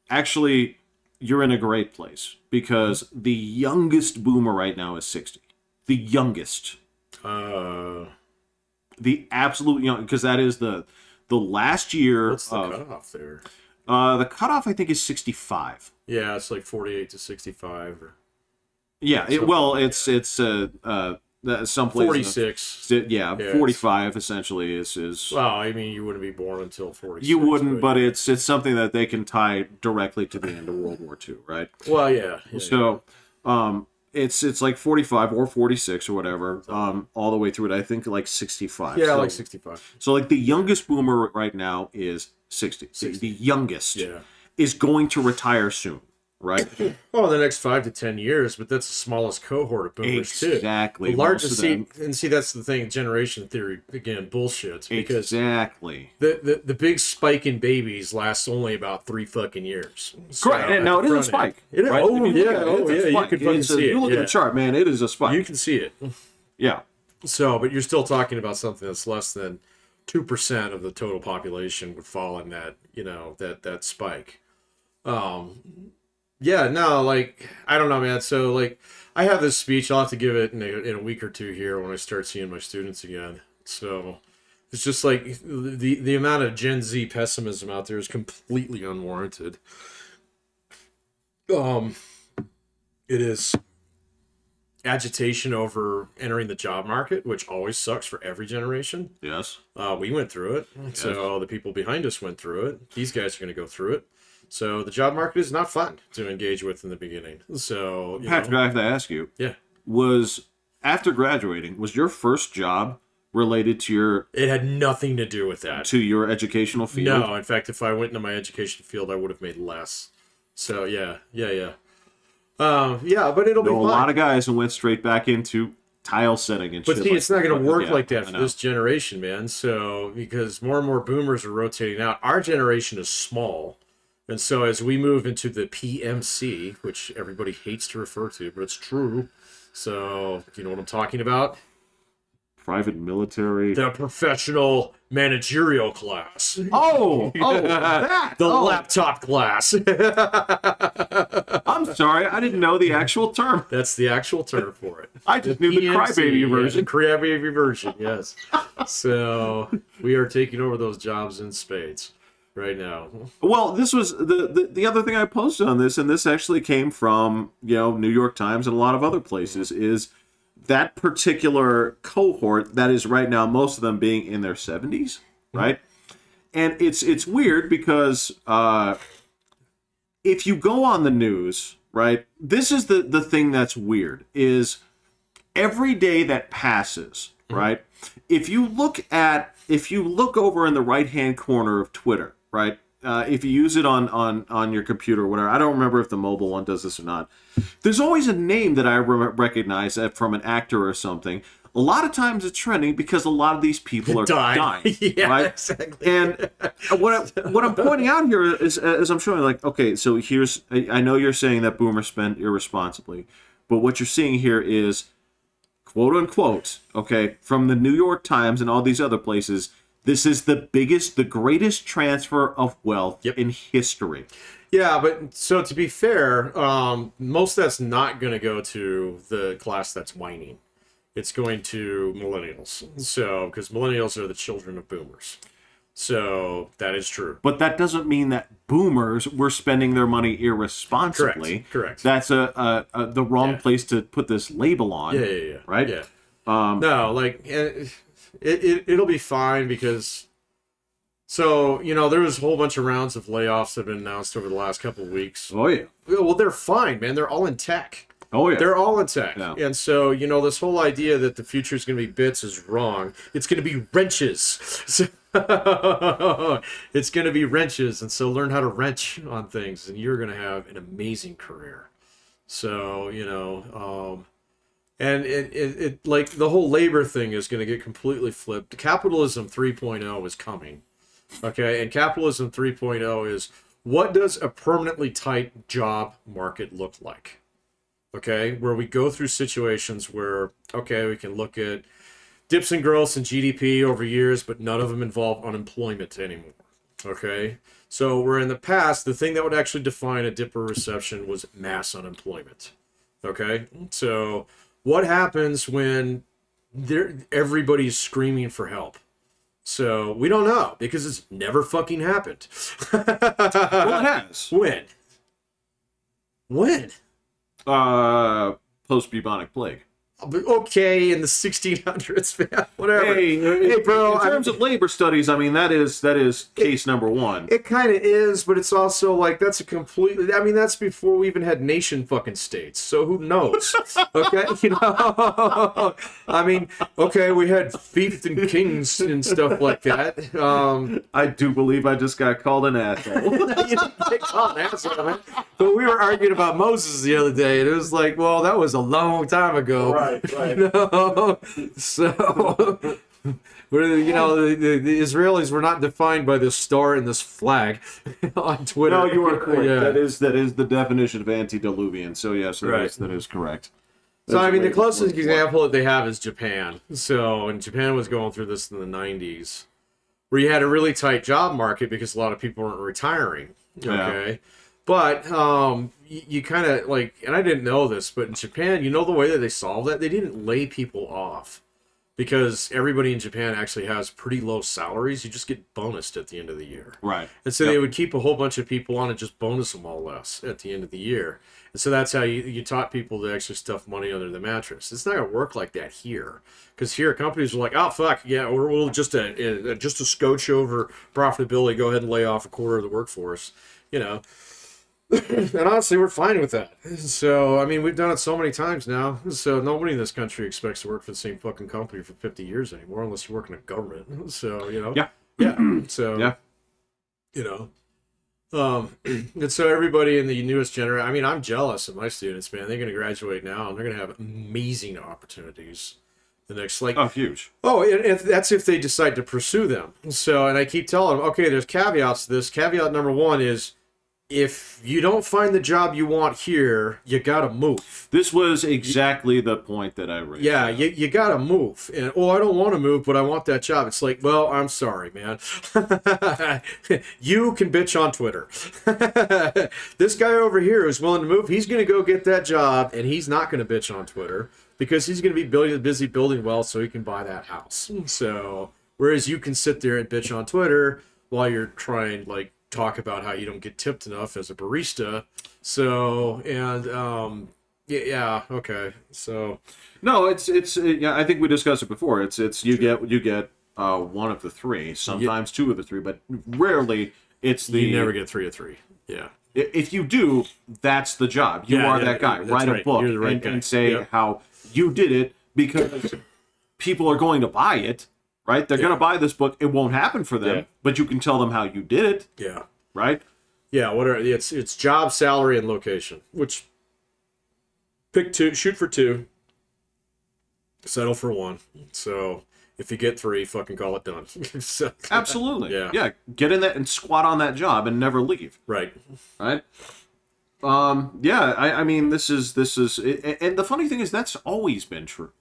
actually, you're in a great place because the youngest boomer right now is 60. The youngest. The absolute young, because that is the last year. What's the cutoff there? The cutoff, I think, is 65. Yeah, it's like 48 to 65. Or Yeah, some places 46. Yeah, 45 essentially is. Well, I mean, you wouldn't be born until 46. You wouldn't, but it's something that they can tie directly to the end of World War II, right? Well, yeah. So, it's like 45 or 46 or whatever, all the way through it. I think like 65. Yeah, so, like 65. So like the youngest boomer right now is 60. The youngest is going to retire soon, right? Well, the next 5 to 10 years, but that's the smallest cohort of boomers too. Exactly. The largest, see, that's the thing. Generation theory again, bullshit. Because exactly. The big spike in babies lasts only about 3 fucking years. Correct. So, now it is a spike. It is. Right? Oh yeah. You can fucking see it. You look at the chart, man. It is a spike. You can see it. Yeah. So, but you're still talking about something that's less than 2% of the total population would fall in that, that spike. Yeah, no, like, I don't know, man. So, like, I have this speech. I'll have to give it in a week or two here when I start seeing my students again. So, it's just like the amount of Gen Z pessimism out there is completely unwarranted. It is agitation over entering the job market, which always sucks for every generation. Yes. We went through it. Yes. So the people behind us went through it. These guys are going to go through it. So the job market is not fun to engage with in the beginning. So, Patrick, I have to ask you. Yeah. After graduating, was your first job related to your... It had nothing to do with that. To your educational field? No. In fact, if I went into my education field, I would have made less. So yeah. Yeah, but it'll be There were fine. a lot of guys who went straight back into tile setting and But shit. see, it's not going to work yeah, like that I for know. this generation, man. So, because more and more boomers are rotating out, our generation is small. And so, as we move into the PMC, which everybody hates to refer to, but it's true. So, you know what I'm talking about? Private military. The professional managerial class. That. The laptop class. I'm sorry, I didn't know the actual term. That's the actual term for it. I just knew the PMC, crybaby yeah, version. the crybaby version, yes. So we are taking over those jobs in spades right now. Well, this was the other thing I posted on this, and this actually came from, you know, New York Times and a lot of other places, is that particular cohort that is right now, most of them being in their 70s, right? And it's weird because if you go on the news, right, this is the thing that's weird, is every day that passes, right, if you look over in the right-hand corner of Twitter, right, if you use it on your computer or whatever, I don't remember if the mobile one does this or not, there's always a name that I recognize from an actor or something. A lot of times it's trending because a lot of these people are dying, yeah, right? exactly. And what I'm pointing out here is I'm showing, like, okay, so I know you're saying that boomers spend irresponsibly, but what you're seeing here is, quote unquote, okay, from the New York Times and all these other places, this is the greatest transfer of wealth in history. Yeah, but so to be fair, most of that's not going to go to the class that's whining. It's going to millennials. So, because millennials are the children of boomers. So that is true. But that doesn't mean that boomers were spending their money irresponsibly. Correct. That's the wrong place to put this label on. Yeah. Right? Yeah. No, like it'll be fine because. So, you know, there was a whole bunch of rounds of layoffs that have been announced over the last couple of weeks. Oh, yeah. Well, they're fine, man. They're all in tech. Oh, yeah. They're all in tech. Yeah. And so, you know, this whole idea that the future is going to be bits is wrong. It's going to be wrenches. So, it's going to be wrenches. And so learn how to wrench on things, and you're going to have an amazing career. So, you know, and it like the whole labor thing is going to get completely flipped. Capitalism 3.0 is coming. Okay, and capitalism 3.0 is, what does a permanently tight job market look like? Okay, where we go through situations where, okay, we can look at dips and growths in GDP over years, but none of them involve unemployment anymore. Okay, so where in the past, the thing that would actually define a dip or recession was mass unemployment. Okay, so what happens when everybody's screaming for help? So we don't know because it's never fucking happened. Well, it has. When? Post-bubonic plague. Okay, in the 1600s, man. Whatever. Hey, bro. In terms of labor studies, I mean, that is case number one. It kind of is, but it's also like that's a completely. I mean, that's before we even had nation fucking states. So who knows? Okay, you know. I mean, okay, we had fiefs and kings and stuff like that. I do believe I just got called an asshole. You didn't get called an asshole, man. But we were arguing about Moses the other day, and it was like, well, that was a long time ago. Right. You know? So, you know, the Israelis were not defined by this star and this flag on Twitter. No, you are correct. Yeah. That is the definition of antediluvian. So yes, that is correct. So I mean, the That's closest way example that they have is Japan. So, and Japan was going through this in the 90s, where you had a really tight job market because a lot of people weren't retiring. Okay. Yeah. But you kind of like, and I didn't know this, but in Japan, you know the way that they solved that? They didn't lay people off because everybody in Japan actually has pretty low salaries. You just get bonused at the end of the year. Right. And so they would keep a whole bunch of people on and just bonus them all less at the end of the year. And so that's how you taught people to actually stuff money under the mattress. It's not going to work like that here. Because here companies are like, oh, fuck, yeah, we'll just a scotch over profitability, go ahead and lay off a quarter of the workforce, you know. And honestly, we're fine with that. So, I mean, we've done it so many times now. So, nobody in this country expects to work for the same fucking company for 50 years anymore, unless you work in a government. So, you know. Yeah. Yeah. So, Yeah. you know. And so everybody in the newest generation, I mean, I'm jealous of my students, man. They're going to graduate now, and they're going to have amazing opportunities. The next, like, Oh, huge. oh, and that's if they decide to pursue them. So, and I keep telling them, okay, there's caveats to this. Caveat number one is, if you don't find the job you want here, you gotta move. This was exactly the point that I raised. Yeah, you gotta move. And oh, I don't want to move, but I want that job. It's like, well, I'm sorry, man. You can bitch on Twitter. This guy over here who's willing to move, he's gonna go get that job, and he's not gonna bitch on Twitter because he's gonna be busy building wealth so he can buy that house. So, whereas you can sit there and bitch on Twitter while you're trying, like, talk about how you don't get tipped enough as a barista. So, and yeah, okay. So no, it's yeah, I think we discussed it before. It's you get one of the three, sometimes two of the three, but rarely it's the you never get 3 of 3. Yeah. If you do, that's the job. You are that guy. Write a book and say how you did it, because people are going to buy it. Right? They're going to buy this book. It won't happen for them, but you can tell them how you did it. Yeah. Right? Yeah, it's job, salary, and location. Which, pick 2, shoot for 2, settle for 1. So if you get 3, fucking call it done. So, absolutely. Yeah. Yeah. Get in that and squat on that job and never leave. Right. Right? Yeah, I mean, this is and the funny thing is that's always been true.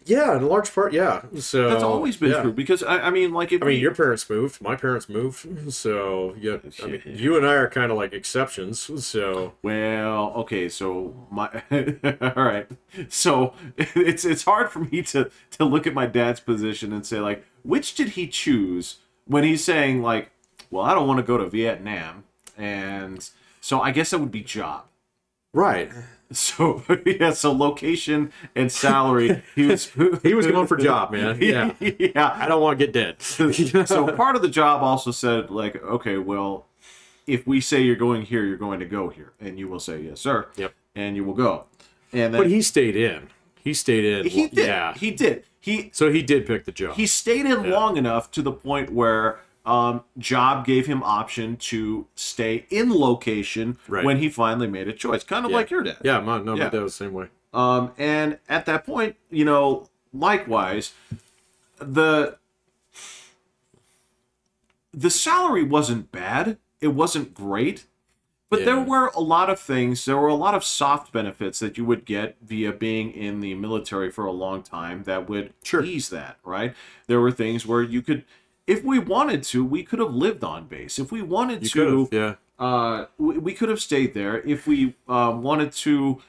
Yeah, in large part, yeah. So that's always been true, because I mean, like, if your parents moved, my parents moved, so yeah. I mean, you and I are kind of like exceptions. So well, okay, so my all right, so it's hard for me to look at my dad's position and say, like, which did he choose when he's saying, like, well, I don't want to go to Vietnam, and so I guess that would be job. Right. So yeah, so location and salary. He was going for job, man. Yeah, yeah. I don't want to get dead. So part of the job also said, like, okay, well, if we say you're going here, you're going to go here, and you will say yes, sir. Yep. And you will go. And then, but he stayed in. He stayed in. He did. Yeah. He did. So he did pick the job. He stayed in long enough to the point where job gave him option to stay in location when he finally made a choice, kind of like your dad. Yeah, my dad was the same way. And at that point, you know, likewise, the salary wasn't bad. It wasn't great, but there were a lot of things. There were a lot of soft benefits that you would get via being in the military for a long time that would ease that, right? There were things where you could, if we wanted to, we could have lived on base. If we wanted to, we could have stayed there. If we wanted to,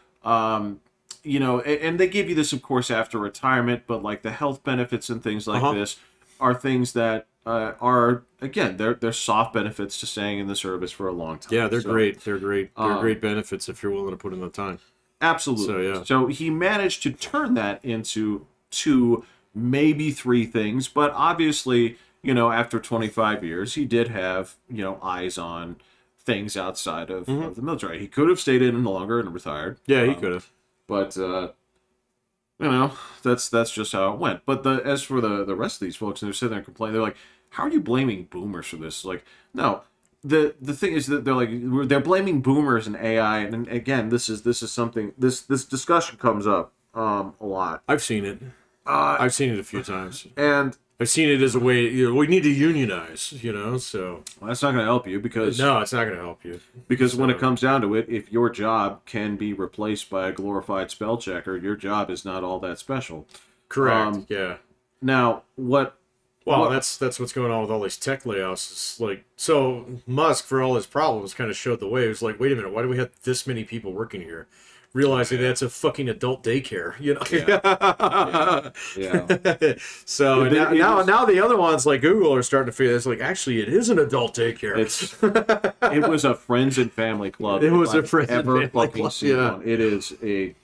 you know, and they give you this, of course, after retirement, but like the health benefits and things like this are things that are, again, they're soft benefits to staying in the service for a long time. Yeah, they're great. They're great. They're great benefits if you're willing to put in the time. Absolutely. So he managed to turn that into 2, maybe 3 things, but obviously, you know, after 25 years, he did have, you know, eyes on things outside of the military. He could have stayed in longer and retired. Yeah, he could have. But, you know, that's just how it went. But as for the rest of these folks, and they're sitting there complaining, they're like, how are you blaming boomers for this? Like, no. The thing is that they're blaming boomers and AI, and again, this is something, this discussion comes up a lot. I've seen it. I've seen it a few times. And I've seen it as a way, you know, we need to unionize, you know, so. Well, that's not going to help you because. No, it's not going to help you. Because when it comes down to it, if your job can be replaced by a glorified spell checker, your job is not all that special. Correct, yeah. Now, Well, that's what's going on with all these tech layoffs. It's like, so Musk, for all his problems, kind of showed the way. It was like, wait a minute, why do we have this many people working here? Realizing that's a fucking adult daycare, you know. Yeah. So now the other ones like Google are starting to feel it's like actually it is an adult daycare. It was a friends and family club. It was a friends and family club. Yeah. It is a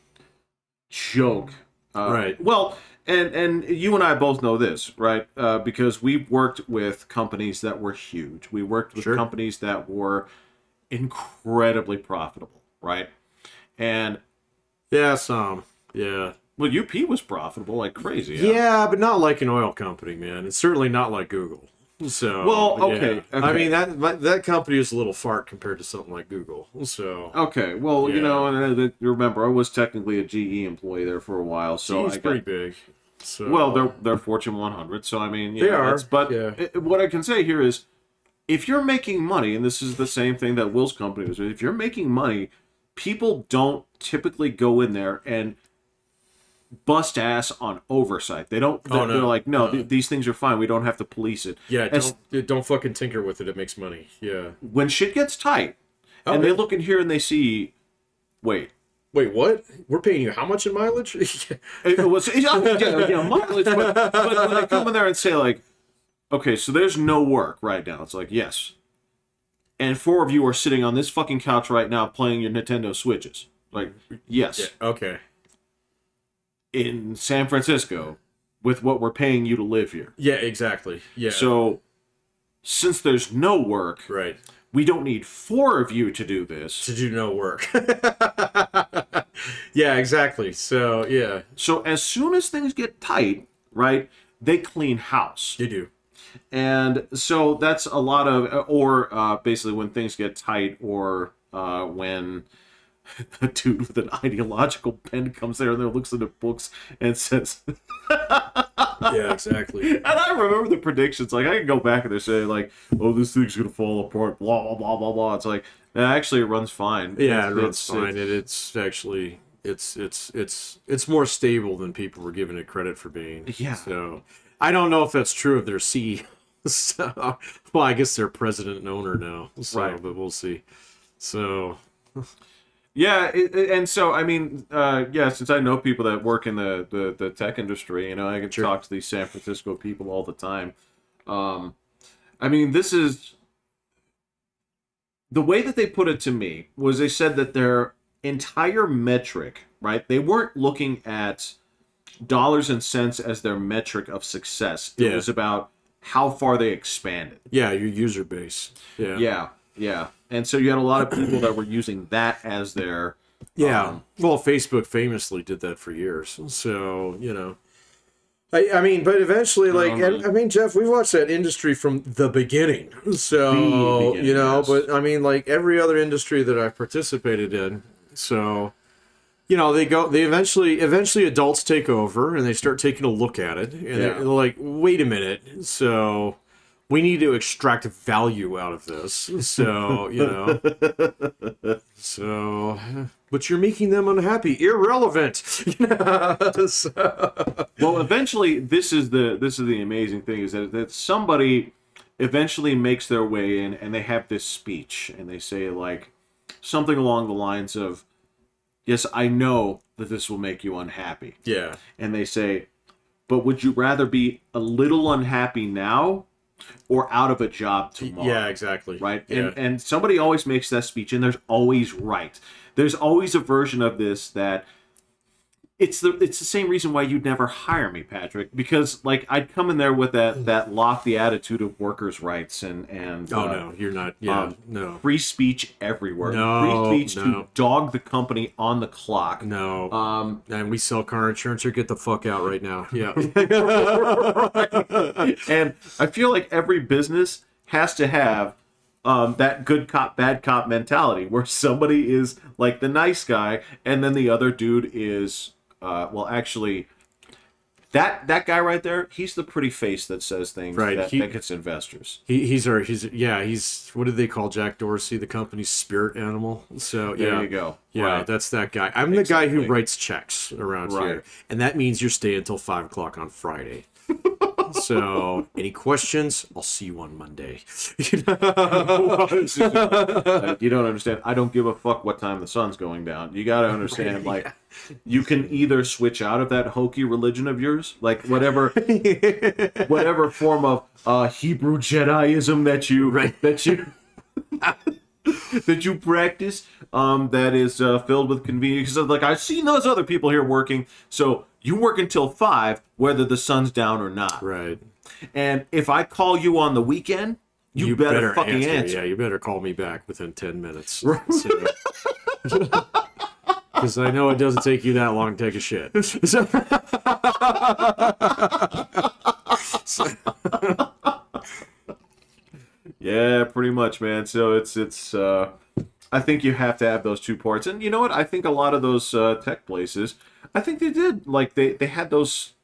joke. Right. Well, and you and I both know this, right? Because we worked with companies that were huge. We worked with companies that were incredibly profitable, right? And yeah. Well, UP was profitable like crazy. Yeah, but not like an oil company, man. It's certainly not like Google. So Well, yeah. okay. I mean that company is a little fart compared to something like Google. So Okay, well, you Yeah. know, and remember, I was technically a GE employee there for a while, so it's I pretty got. big. So Well, they're Fortune 100, so I mean, They are, But yeah. what I can say here is, if you're making money, and this is the same thing that Will's company was doing, if you're making money, people don't typically go in there and bust ass on oversight. They don't. They're, Oh, no. they're like, no, No. these things are fine. We don't have to police it. yeah, As- don't fucking tinker with it. It makes money. Yeah. when shit gets tight, Oh, and they yeah. look in here and they see, wait. Wait, what? We're paying you how much in mileage? Mileage, but when they come in there and say like, okay, so there's no work right now. It's like, yes. And 4 of you are sitting on this fucking couch right now playing your Nintendo Switches. Like, yes. Yeah, okay. In San Francisco, with what we're paying you to live here. Yeah, exactly. Yeah. So, since there's no work, right. we don't need 4 of you to do this. To do no work. Yeah, exactly. So, yeah, So, as soon as things get tight, right, they clean house. you do. And so that's a lot of, or basically when things get tight, or when a dude with an ideological pen comes there and then looks at the books and says, Yeah, exactly. and I remember the predictions. Like, I can go back and they say, like, oh, this thing's going to fall apart, blah, blah, blah, blah, blah. It's like, actually, it runs fine. Yeah, it It's- runs fine. It's actually it's more stable than people were giving it credit for being. Yeah. So I don't know if that's true of their CEO. So, well, I guess they're president and owner now. So, Right. but we'll see. So Yeah, and so I mean, yeah, since I know people that work in the tech industry, you know, I can talk to these San Francisco people all the time. I mean, this is the way that they put it to me was they said that their entire metric, right? They weren't looking at dollars and cents as their metric of success. It Yeah. was about how far they expanded. yeah, your user base. Yeah. Yeah, yeah. And so you had a lot of people that were using that as their Yeah. Well, Facebook famously did that for years. So, you know. I mean, but eventually, like, and, I mean, Jeff, we've watched that industry from the beginning. So, The beginning, you know, yes. but I mean, like every other industry that I've participated in. So, you know, they eventually adults take over and they start taking a look at it. And they're like, wait a minute. So, we need to extract value out of this. So, you know. So, but you're making them unhappy, irrelevant. So, Well, eventually, this is the amazing thing is that somebody eventually makes their way in and they have this speech and they say like something along the lines of, "Yes, I know that this will make you unhappy," yeah, and they say, "But would you rather be a little unhappy now or out of a job tomorrow?" yeah, exactly. Right? Yeah. And somebody always makes that speech, and there's always right. There's always a version of this that it's the same reason why you'd never hire me, Patrick, because like I'd come in there with that lofty attitude of workers' rights and oh no, you're not. Yeah, no, free speech everywhere, No, free speech no. to dog the company on the clock. no. And we sell car insurance. Or get the fuck out right now. Yeah. And I feel like every business has to have that good cop, bad cop mentality where somebody is like the nice guy and then the other dude is, well, actually, that guy right there, he's the pretty face that says things Right, that he- gets investors. He's what did they call Jack Dorsey, the company's spirit animal? So There yeah, you go. yeah, Right. that's that guy. I'm the guy who Exactly. writes checks around Right. here, and that means you're staying until 5:00 on Friday. So, any questions? I'll see you on Monday. You don't understand. I don't give a fuck what time the sun's going down. You got to understand, like, you can either switch out of that hokey religion of yours, like whatever form of Hebrew Jediism that you that you practice, that is filled with convenience. Because like I've seen those other people here working, so you work until 5, whether the sun's down or not. Right. And if I call you on the weekend, you better fucking answer. Yeah, you better call me back within 10 minutes. Because I know it doesn't take you that long to take a shit. much, man. So it's. I think you have to have those two ports, and you know what? I think a lot of those tech places, I think they did like they had those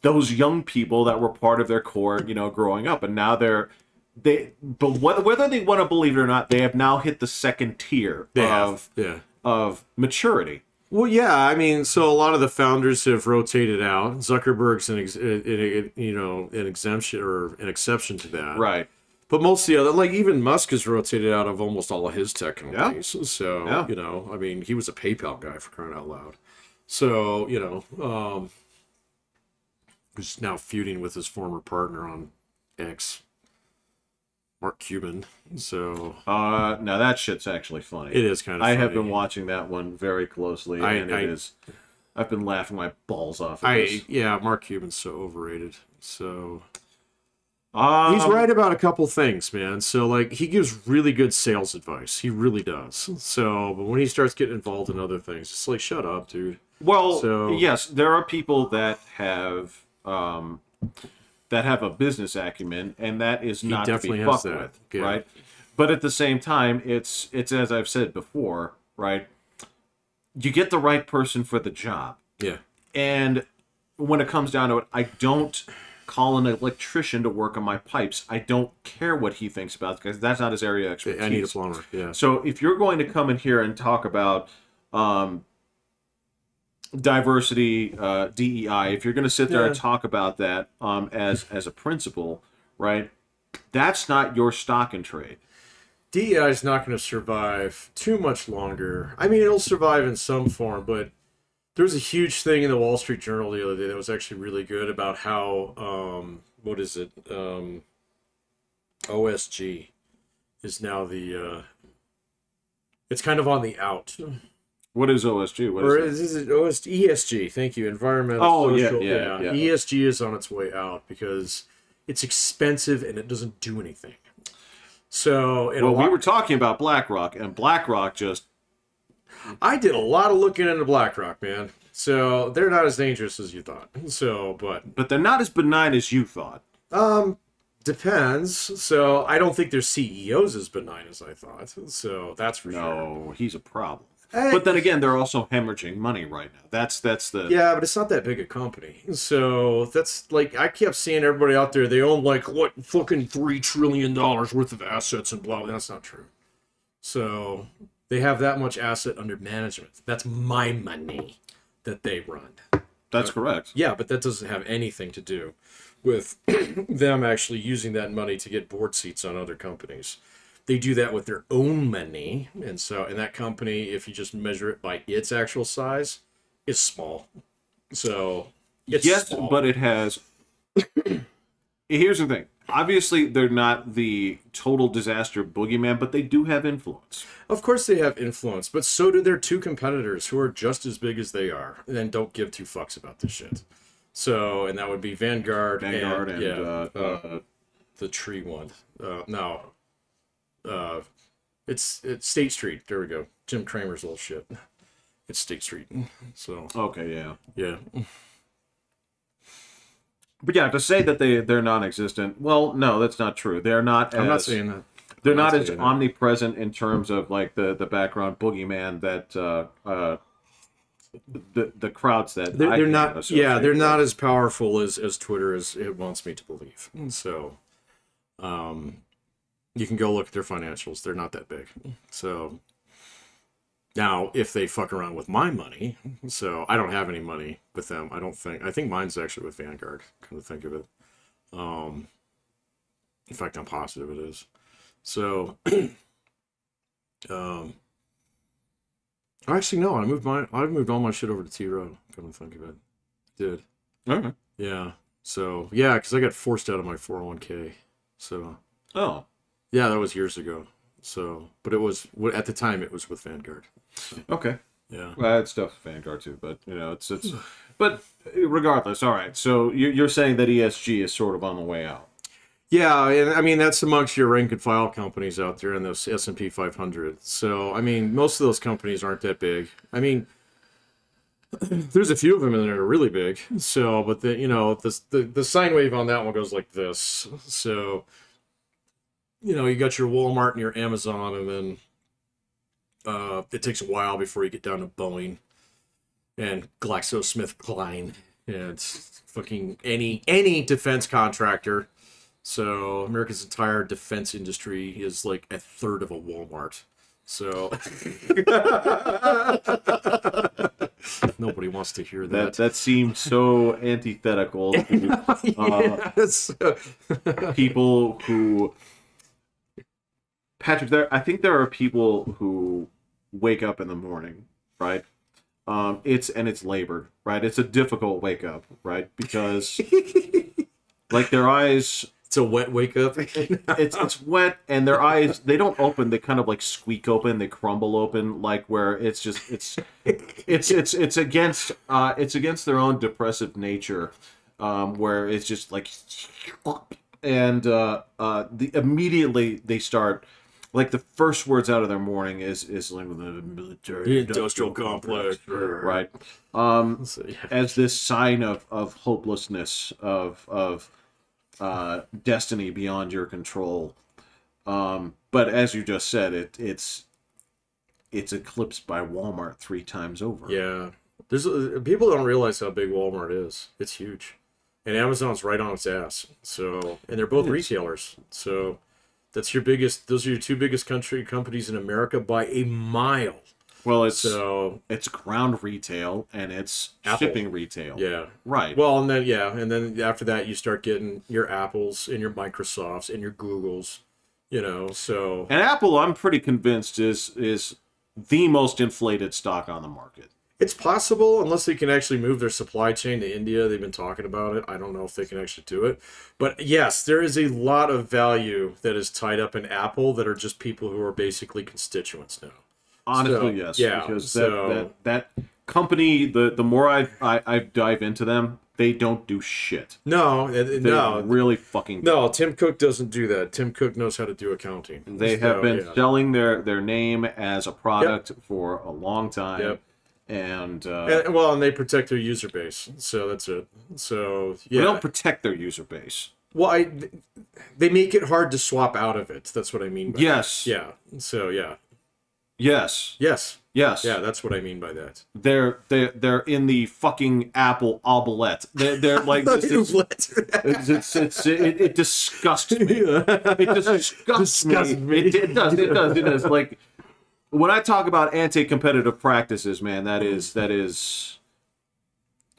young people that were part of their core, you know, growing up, and now but whether they want to believe it or not, they have now hit the second tier of maturity. Well, yeah, I mean, so a lot of the founders have rotated out. Zuckerberg's an exemption or an exception to that, Right. But most of the other, like even Musk has rotated out of almost all of his tech companies. Yeah. So, you know, I mean, he was a PayPal guy for crying out loud. So, you know, who's now feuding with his former partner on X, Mark Cuban. So, now that shit's actually funny. It is kind of funny. I have been watching that one very closely, and it is. I've been laughing my balls off at this. Yeah, Mark Cuban's so overrated. So... he's right about a couple things, man. So, like, he gives really good sales advice. He really does. So, but when he starts getting involved in other things, it's like, shut up, dude. Well, yes, there are people that have a business acumen, and that is not to be fucked with, right? But at the same time, it's as I've said before, right? You get the right person for the job. Yeah. And when it comes down to it, I don't call an electrician to work on my pipes. I don't care what he thinks about it, because that's not his area of expertise. I need a plumber, yeah. So if you're going to come in here and talk about diversity, DEI, if you're going to sit there and talk about that as a principle, right, that's not your stock and trade. DEI is not going to survive too much longer. I mean, it'll survive in some form, but there was a huge thing in the Wall Street Journal the other day that was actually really good about how, what is it? OSG is now it's kind of on the out. What is OSG? Is it ESG? Thank you. Environmental. Social. Yeah. ESG is on its way out because it's expensive and it doesn't do anything. So, we were talking about BlackRock, and BlackRock just... I did a lot of looking into BlackRock, man. So they're not as dangerous as you thought. So, but they're not as benign as you thought. Depends. So I don't think their CEO's as benign as I thought. So that's for sure. No, he's a problem. But then again, they're also hemorrhaging money right now. That's the... Yeah, but it's not that big a company. So that's like, I kept seeing everybody out there, they own like, what, fucking $3 trillion worth of assets and blah, blah. That's not true. So they have that much asset under management. That's my money that they run. That's correct. Yeah, but that doesn't have anything to do with them actually using that money to get board seats on other companies. They do that with their own money, and that company, if you just measure it by its actual size, is small. So it's small. But it has. Here's the thing. Obviously, they're not the total disaster boogeyman, but they do have influence. Of course, they have influence, but so do their two competitors, who are just as big as they are, and don't give two fucks about this shit. So, and that would be Vanguard and the tree one. It's State Street. There we go. Jim Cramer's little shit. It's State Street. So okay, yeah. But yeah, to say that they're non-existent, well, no, that's not true. They're not. I'm not saying that. They're not as omnipresent in terms of like the background boogeyman that the crowds that they're not. Yeah, they're not as powerful as Twitter as it wants me to believe. So, you can go look at their financials. They're not that big. So now, if they fuck around with my money, so I don't have any money with them. I don't think. I think mine's actually with Vanguard. Come to think of it. In fact, I'm positive it is. So, actually no. I moved all my shit over to T Rowe. Come to think of it, did. Okay. Yeah. So yeah, because I got forced out of my 401k. So. Oh. Yeah, that was years ago. So, but it was at the time it was with Vanguard. So, okay. Yeah. Well, I had stuff with Vanguard too, but you know, it's. But regardless, all right. So you're saying that ESG is sort of on the way out. Yeah, and I mean that's amongst your rank and file companies out there in those S&P 500. So I mean most of those companies aren't that big. I mean, there's a few of them that are really big. So, but the sine wave on that one goes like this. So. you got your Walmart and your Amazon, and then it takes a while before you get down to Boeing and GlaxoSmithKline, and it's fucking any defense contractor. So America's entire defense industry is like a third of a Walmart. So nobody wants to hear that. That seems so antithetical to Yes. people who, Patrick, I think there are people who wake up in the morning, right? It's labor, right? It's a difficult wake up, right? Because like their eyes, It's a wet wake up. it's wet, and their eyes, they don't open, they kind of like squeak open, they crumble open, like where it's just it's against their own depressive nature, where it's just like, and immediately they start, like the first words out of their morning is like the military Industrial complex, right? So, yeah. As this sign of hopelessness, of destiny beyond your control. But as you just said, it's eclipsed by Walmart 3 times over. Yeah, there's people don't realize how big Walmart is. It's huge, and Amazon's right on its ass. So, and they're both retailers. So, that's your biggest. Those are your 2 biggest companies in America by a mile. Well, it's ground retail and it's Apple. shipping retail. Yeah. Right. Well, and then after that, you start getting your Apples and your Microsofts and your Googles. So. And Apple, I'm pretty convinced is the most inflated stock on the market. It's possible, unless they can actually move their supply chain to India. They've been talking about it. I don't know if they can actually do it. But yes, there is a lot of value that is tied up in Apple that are just people who are basically constituents now. Honestly, yes. Yeah. Because that company, the more I dive into them, they don't do shit. No, They really fucking don't. No, Tim Cook doesn't do that. Tim Cook knows how to do accounting. They have been selling their name as a product for a long time. Yep. And they protect their user base. So that's it. So yeah. they don't protect their user base. Well, they make it hard to swap out of it. That's what I mean by Yes. that. Yeah. So yeah. Yes. Yes. Yes. Yeah, that's what I mean by that. They're in the fucking Apple omelette. They're like this, it disgusts me. It disgusts me. It does. Like when I talk about anti-competitive practices, man, that is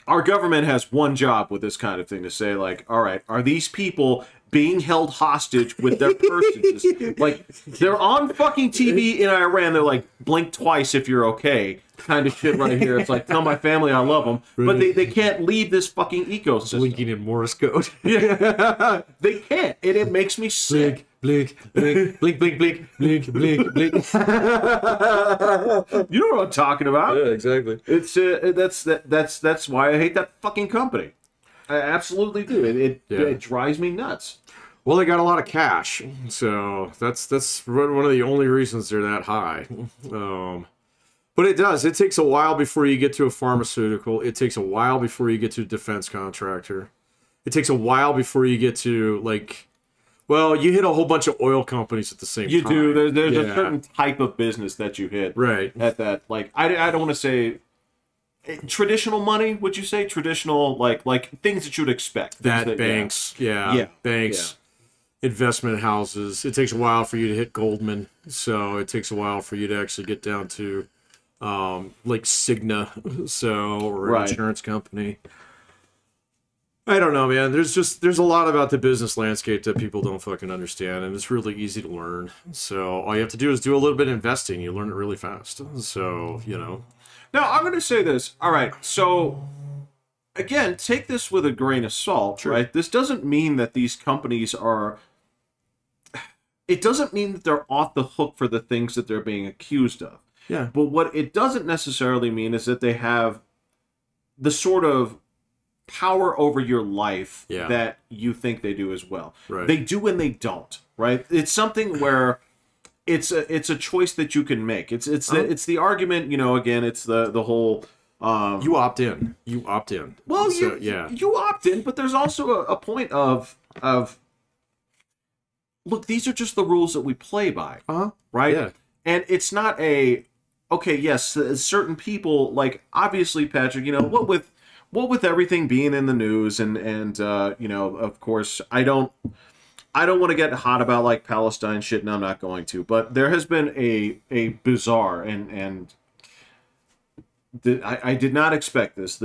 our government has one job with this kind of thing, to say like, all right, are these people being held hostage with their purses? Like, they're on fucking TV in Iran, they're like, blink twice if you're okay, kind of shit right here. It's like, tell my family I love them, but they can't leave this fucking ecosystem. Blinking in Morse code. Yeah, they can't, and it makes me sick. Blink, blink, blink, blink, blink, blink, blink, blink. You know what I'm talking about? Yeah, exactly. It's that's why I hate that fucking company. I absolutely do. It drives me nuts. Well, they got a lot of cash, so that's one of the only reasons they're that high. But it does. It takes a while before you get to a pharmaceutical. It takes a while before you get to a defense contractor. It takes a while before you get to, like, well, you hit a whole bunch of oil companies at the same time. You do. There's a certain type of business that you hit. Right. At that, like, I don't want to say traditional money. Would you say traditional, like things that you would expect? Banks, banks, investment houses. It takes a while for you to hit Goldman, so it takes a while for you to actually get down to, like Cigna, or an insurance company. I don't know, man. There's a lot about the business landscape that people don't fucking understand, and it's really easy to learn. So all you have to do is do a little bit of investing. You learn it really fast. So, Now, I'm going to say this. All right, so, again, take this with a grain of salt, right? This doesn't mean that these companies are... It doesn't mean that they're off the hook for the things that they're being accused of. Yeah. But what it doesn't necessarily mean is that they have the sort of power over your life that you think they do as well. Right. They do and they don't, right? It's something where... It's a choice that you can make. It's the argument, again, it's the whole you opt in. Well, so, you opt in, but there's also a point of look, these are just the rules that we play by, right? Yeah. And it's not okay, yes, certain people, like, obviously, Patrick, what with everything being in the news and of course, I don't want to get hot about, like, Palestine shit, and I'm not going to, but there has been a bizarre and I did not expect this.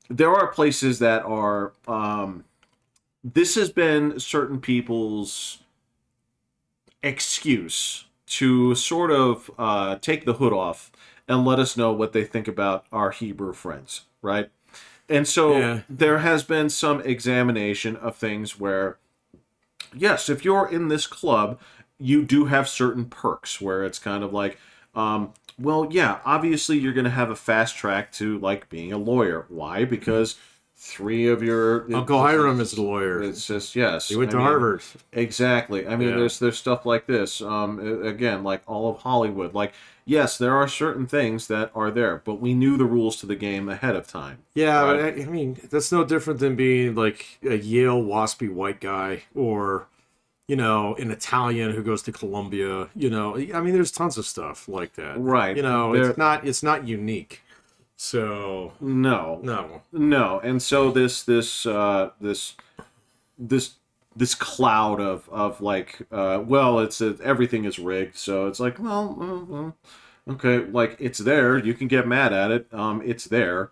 There are places that are this has been certain people's excuse to sort of take the hood off and let us know what they think about our Hebrew friends, right? And so there has been some examination of things where, yes, if you're in this club, you do have certain perks where it's kind of like, well, yeah, obviously you're going to have a fast track to, like, being a lawyer. Why? Because 3 of your... Uncle Hiram is a lawyer. It's just, yes. He went to Harvard. Exactly. I mean, there's stuff like this. Again, like all of Hollywood. Like, yes, there are certain things that are there, but we knew the rules to the game ahead of time. Yeah, right? But I mean, that's no different than being, like, a Yale waspy white guy or... an Italian who goes to Columbia, I mean, there's tons of stuff like that. Right. It's not unique. So no. And so this cloud of like, everything is rigged. So it's like, well, okay, like, it's there. You can get mad at it. It's there.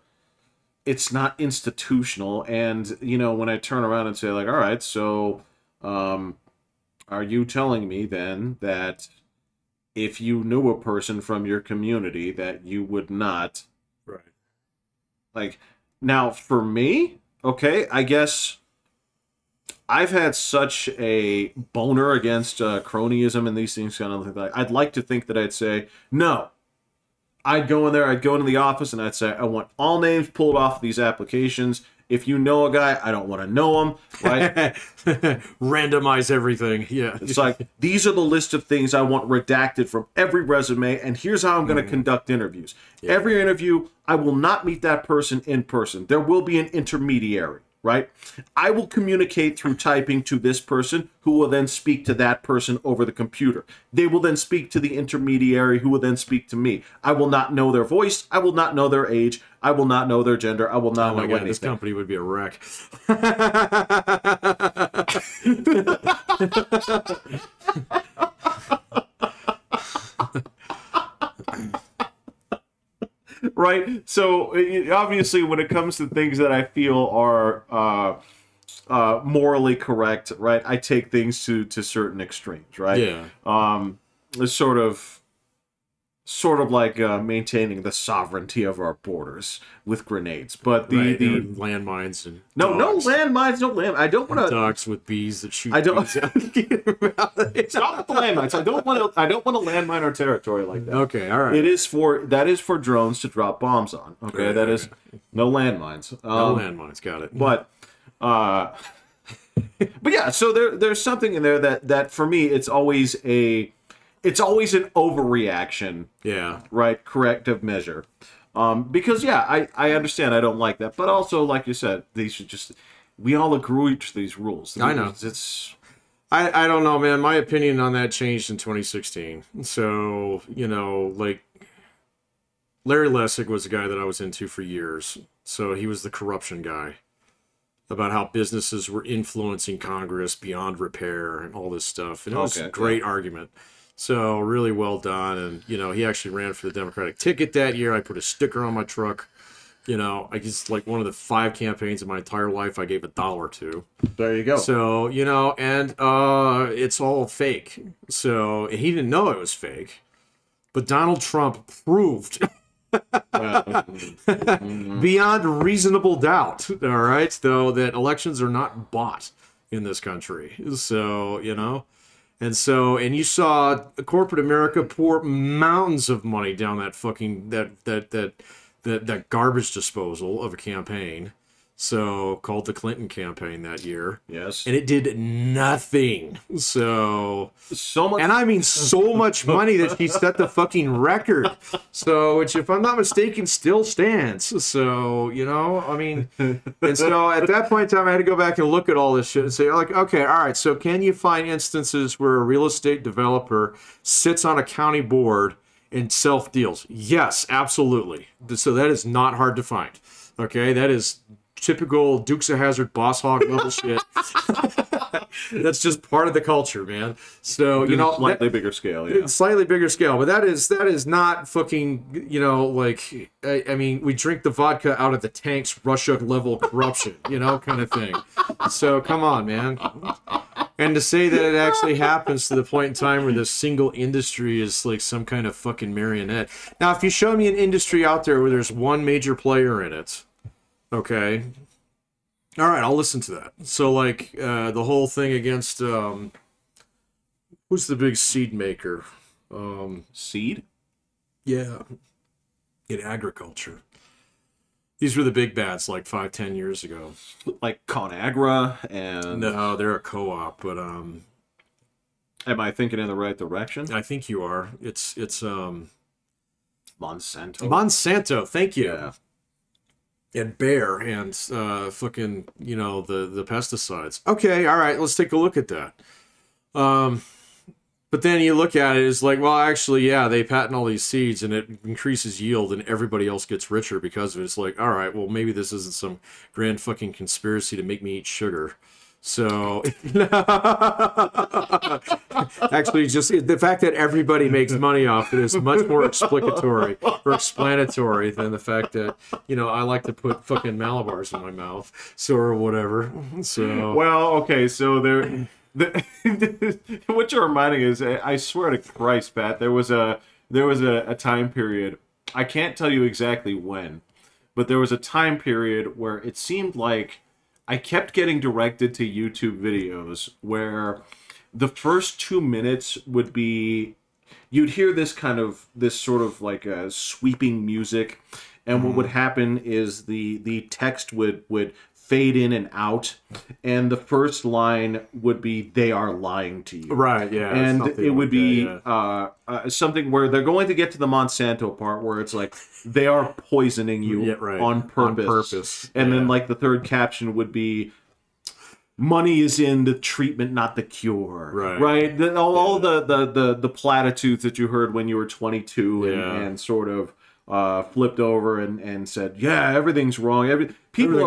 It's not institutional. And, when I turn around and say, like, all right, so, are you telling me then that if you knew a person from your community that you would not... Right. Like, now for me, okay, I guess I've had such a boner against cronyism and these things kind of like that. I'd like to think that I'd say, no. I'd go in there, I'd go into the office and I'd say, I want all names pulled off these applications. If you know a guy, I don't want to know him, right? Randomize everything, yeah. It's like, these are the list of things I want redacted from every resume, and here's how I'm going to conduct interviews. Yeah. Every interview, I will not meet that person in person. There will be an intermediary, right? I will communicate through typing to this person, who will then speak to that person over the computer. They will then speak to the intermediary, who will then speak to me. I will not know their voice. I will not know their age. I will not know their gender. I will not know anything. This company would be a wreck. Right? So, obviously, when it comes to things that I feel are morally correct, right, I take things to certain extremes, right? Yeah. It's sort of like maintaining the sovereignty of our borders with grenades, but the landmines and no landmines. I don't want to dogs with bees that shoot. I don't. Bees out. Stop with the landmines. I don't want to landmine our territory like that. Okay, all right. That is for drones to drop bombs on. Okay, right, that is no landmines. No landmines. Got it. But but yeah. So there's something in there that for me it's always an overreaction. Yeah. Right. Corrective measure. Because I understand I don't like that, but also, like you said, these should just, we all agree to these rules. I know. I don't know, man. My opinion on that changed in 2016. So, like, Larry Lessig was a guy that I was into for years. So he was the corruption guy, about how businesses were influencing Congress beyond repair and all this stuff. And it was a great argument. So really well done. And, he actually ran for the Democratic ticket that year. I put a sticker on my truck. I just, like, one of the 5 campaigns in my entire life I gave $1 to. There you go. So, and it's all fake. So he didn't know it was fake. But Donald Trump proved beyond reasonable doubt, all right, though, that elections are not bought in this country. So, and you saw corporate America pour mountains of money down that fucking that garbage disposal of a campaign. So called the Clinton campaign that year. Yes. And it did nothing. So much. And I mean so much money that she set the fucking record. So, which if I'm not mistaken, still stands. So, you know, I mean, and so at that point in time, I had to go back and look at all this shit and say, like, okay, all right, so can you find instances where a real estate developer sits on a county board and self deals? Yes, absolutely. So that is not hard to find. Okay, that is typical Dukes of Hazzard boss hog level shit. That's just part of the culture, man. So, you know, slightly bigger scale, yeah. Slightly bigger scale, but that is not fucking, you know, like, I mean, we drink the vodka out of the tanks, Russia level corruption, you know, kind of thing. So come on, man. And to say that it actually happens to the point in time where this single industry is like some kind of fucking marionette. Now, if you show me an industry out there where there's one major player in it, okay, all right, I'll listen to that. So, like, the whole thing against, who's the big seed maker? Seed? Yeah, in agriculture. These were the big bats like 5-10 years ago. Like ConAgra and... No, they're a co-op, but am I thinking in the right direction? I think you are. It's Monsanto. Monsanto, thank you. Yeah. And Bayer and fucking, you know, the pesticides. Okay, all right, let's take a look at that. But then you look at it, it's like, well, actually, yeah, they patent all these seeds and it increases yield and everybody else gets richer because of it. It's like, all right, well, maybe this isn't some grand fucking conspiracy to make me eat sugar. So, actually, just the fact that everybody makes money off it is much more explanatory than the fact that, you know, I like to put fucking Malibars in my mouth, so or whatever. So, well, okay, so there. What you're reminding is, I swear to Christ, Pat, there was a time period. I can't tell you exactly when, but there was a time period where it seemed like I kept getting directed to YouTube videos where the first 2 minutes would be, you'd hear this sort of like a sweeping music, and what would happen is the text would fade in and out, and the first line would be, "They are lying to you." Right, yeah. And it would be something where they're going to get to the Monsanto part where it's like, they are poisoning you on purpose. And then like the third caption would be, "Money is in the treatment, not the cure." Right? All the platitudes that you heard when you were 22 and sort of flipped over and said, "Yeah, everything's wrong." People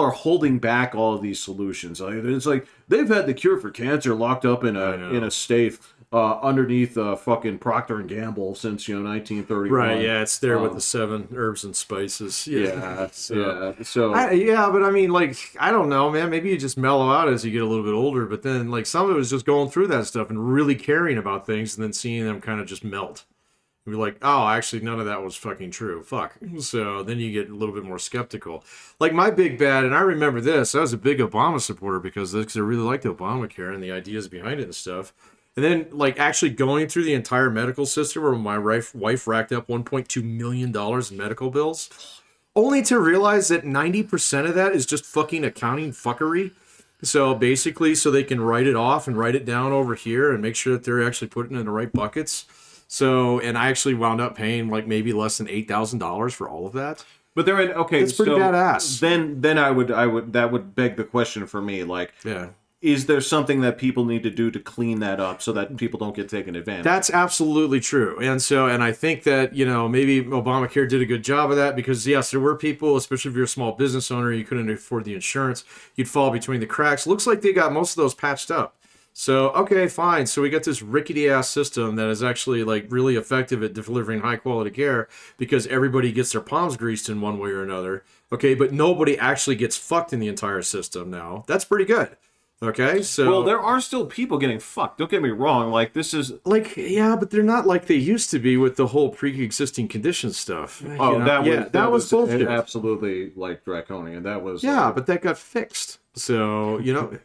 are holding back all of these solutions. It's like they've had the cure for cancer locked up in a safe underneath fucking Procter and Gamble since 1931. Right? Yeah, it's there with the 7 herbs and spices. Yeah. But I mean, like, I don't know, man. Maybe you just mellow out as you get a little bit older. But then, like, some of it was just going through that stuff and really caring about things, and then seeing them kind of just melt. You're like, oh, actually, none of that was fucking true. Fuck. So then you get a little bit more skeptical. Like my big bad, and I remember this, I was a big Obama supporter because I really liked Obamacare and the ideas behind it and stuff. And then, like, actually going through the entire medical system where my wife racked up $1.2 million in medical bills, only to realize that 90% of that is just fucking accounting fuckery. So basically, so they can write it off and write it down over here and make sure that they're actually putting it in the right buckets. So, and I actually wound up paying like maybe less than $8,000 for all of that. But they're in, okay, it's pretty badass. Then I would that would beg the question for me, like, is there something that people need to do to clean that up so that people don't get taken advantage? That's absolutely true. And so, and I think that, you know, maybe Obamacare did a good job of that because, yes, there were people, especially if you're a small business owner, you couldn't afford the insurance, you'd fall between the cracks. Looks like they got most of those patched up. So, okay, fine. So we got this rickety-ass system that is actually, like, really effective at delivering high-quality care because everybody gets their palms greased in one way or another. Okay, but nobody actually gets fucked in the entire system now. That's pretty good. Okay, so... Well, there are still people getting fucked. Don't get me wrong. Like, this is... Like, yeah, but they're not like they used to be with the whole pre-existing condition stuff. Oh, that was bullshit. Absolutely, like, draconian. That was... Yeah, but that got fixed. So, you know...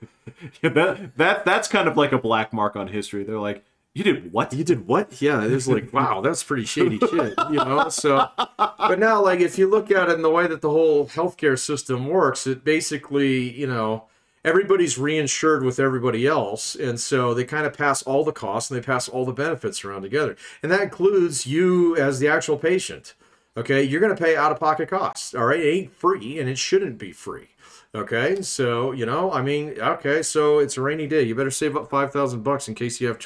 that's kind of like a black mark on history. They're like, You did what? You did what? Yeah, it was like, wow, that's pretty shady shit, you know? So, but now, like, if you look at it in the way that the whole healthcare system works, it basically, you know, everybody's reinsured with everybody else. And so they kind of pass all the costs and they pass all the benefits around together. And that includes you as the actual patient. Okay, you're going to pay out-of-pocket costs. All right, it ain't free and it shouldn't be free. Okay, so, you know, I mean, okay, so it's a rainy day. You better save up $5,000 in case you have,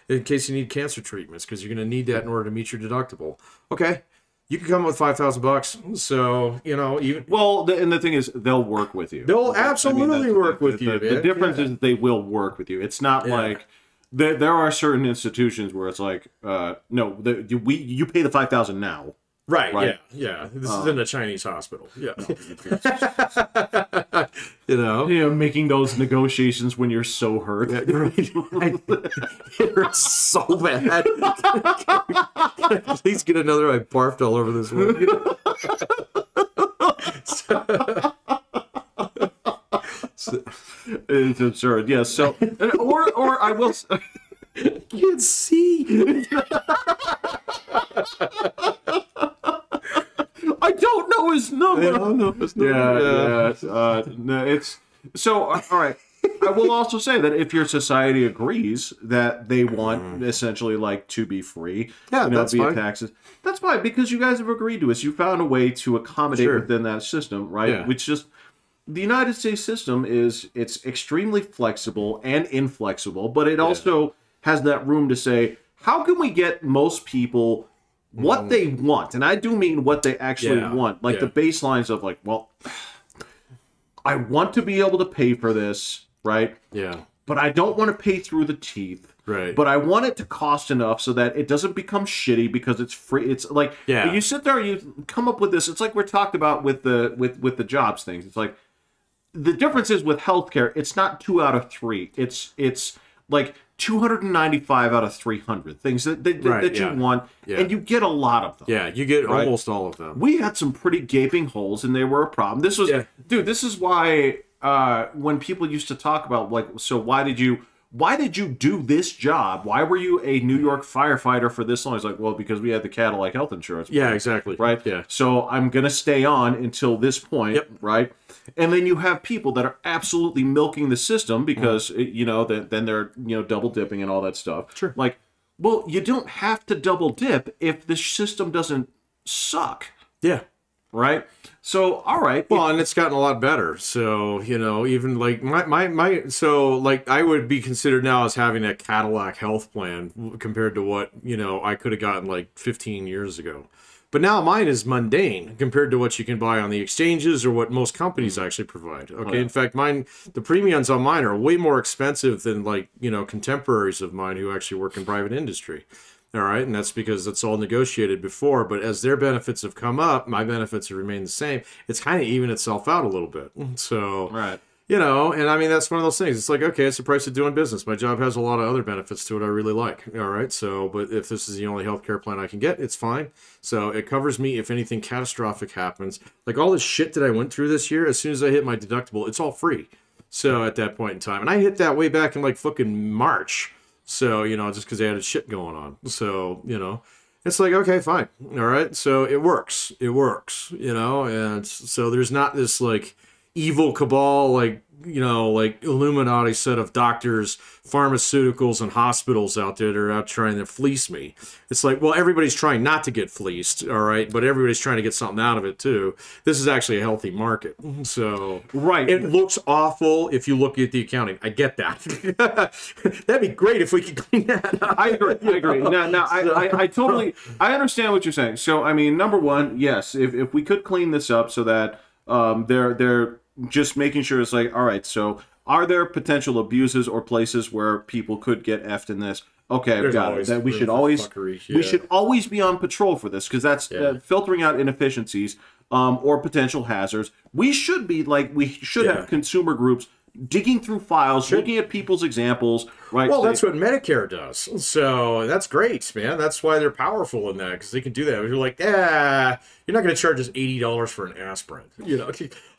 in case you need cancer treatments, because you're going to need that in order to meet your deductible. Okay, you can come up with $5,000. So, you know, even and the thing is, they'll work with you. They'll absolutely work with you. The difference is that they will work with you. It's not like there are certain institutions where it's like, no, you pay the $5,000 now. Right. Yeah. This is in a Chinese hospital. Yeah. You know, making those negotiations when you're so hurt. Yeah, right. It hurts so bad. Can I please get another? I barfed all over this one. It's absurd. Yeah. So, or I will. I can't see. I don't know his number. I don't know his number. No, it's so. All right. I will also say that if your society agrees that they want essentially like to be free, that's via fine. taxes, that's fine because you guys have agreed to it. You found a way to accommodate within that system, right? Yeah. Which just the United States system it's extremely flexible and inflexible, but it also has that room to say, how can we get most people what they want? And I do mean what they actually want. Like the baselines of like, well, I want to be able to pay for this, right? Yeah. But I don't want to pay through the teeth. Right. But I want it to cost enough so that it doesn't become shitty because it's free. It's like you sit there, you come up with this. It's like we're talked about with the jobs things. It's like the difference is with healthcare, it's not 2 out of 3. It's like 295 out of 300 things that you want, and you get a lot of them. Yeah, you get almost all of them. We had some pretty gaping holes, and they were a problem. This was, dude. This is why when people used to talk about like, so why did you do this job? Why were you a New York firefighter for this long? It's like, well, because we had the Cadillac health insurance. Yeah, exactly. Right. Yeah. So I'm gonna stay on until this point. Yep. Right. And then you have people that are absolutely milking the system because then they're double dipping and all that stuff. Sure. Like, well, you don't have to double dip if the system doesn't suck. Yeah. Right. So all right. Well, and it's gotten a lot better. So even like like I would be considered now as having a Cadillac health plan compared to what I could have gotten like 15 years ago. But now mine is mundane compared to what you can buy on the exchanges or what most companies actually provide. Okay, in fact, the premiums on mine are way more expensive than like contemporaries of mine who actually work in private industry. All right, and that's because it's all negotiated before. But as their benefits have come up, my benefits have remained the same. It's kind of evened itself out a little bit. So right. And I mean, that's one of those things. It's like, okay, it's the price of doing business. My job has a lot of other benefits to it I really like. All right. So, but if this is the only healthcare plan I can get, it's fine. So it covers me if anything catastrophic happens. Like all this shit that I went through this year, as soon as I hit my deductible, it's all free. So at that point in time, and I hit that way back in like fucking March. So, just because they had shit going on. So, it's like, okay, fine. All right. So it works. And so there's not this like evil cabal, like Illuminati set of doctors, pharmaceuticals, and hospitals out there that are out trying to fleece me. It's like, well, everybody's trying not to get fleeced, all right, but everybody's trying to get something out of it too. This is actually a healthy market. So right, it looks awful if you look at the accounting. I get that. That'd be great if we could clean that up. I agree. Now, I totally, I understand what you're saying. So, I mean, number one, yes, if we could clean this up so that they're just making sure it's like, all right, so are there potential abuses or places where people could get effed in this? Okay, I've got it. That we should always we should always be on patrol for this because that's filtering out inefficiencies or potential hazards. We should be like we should have consumer groups digging through files, looking at people's examples, right? Well, that's what Medicare does. So that's great, man. That's why they're powerful in that, because they can do that. If you're like, you're not going to charge us $80 for an aspirin, you know?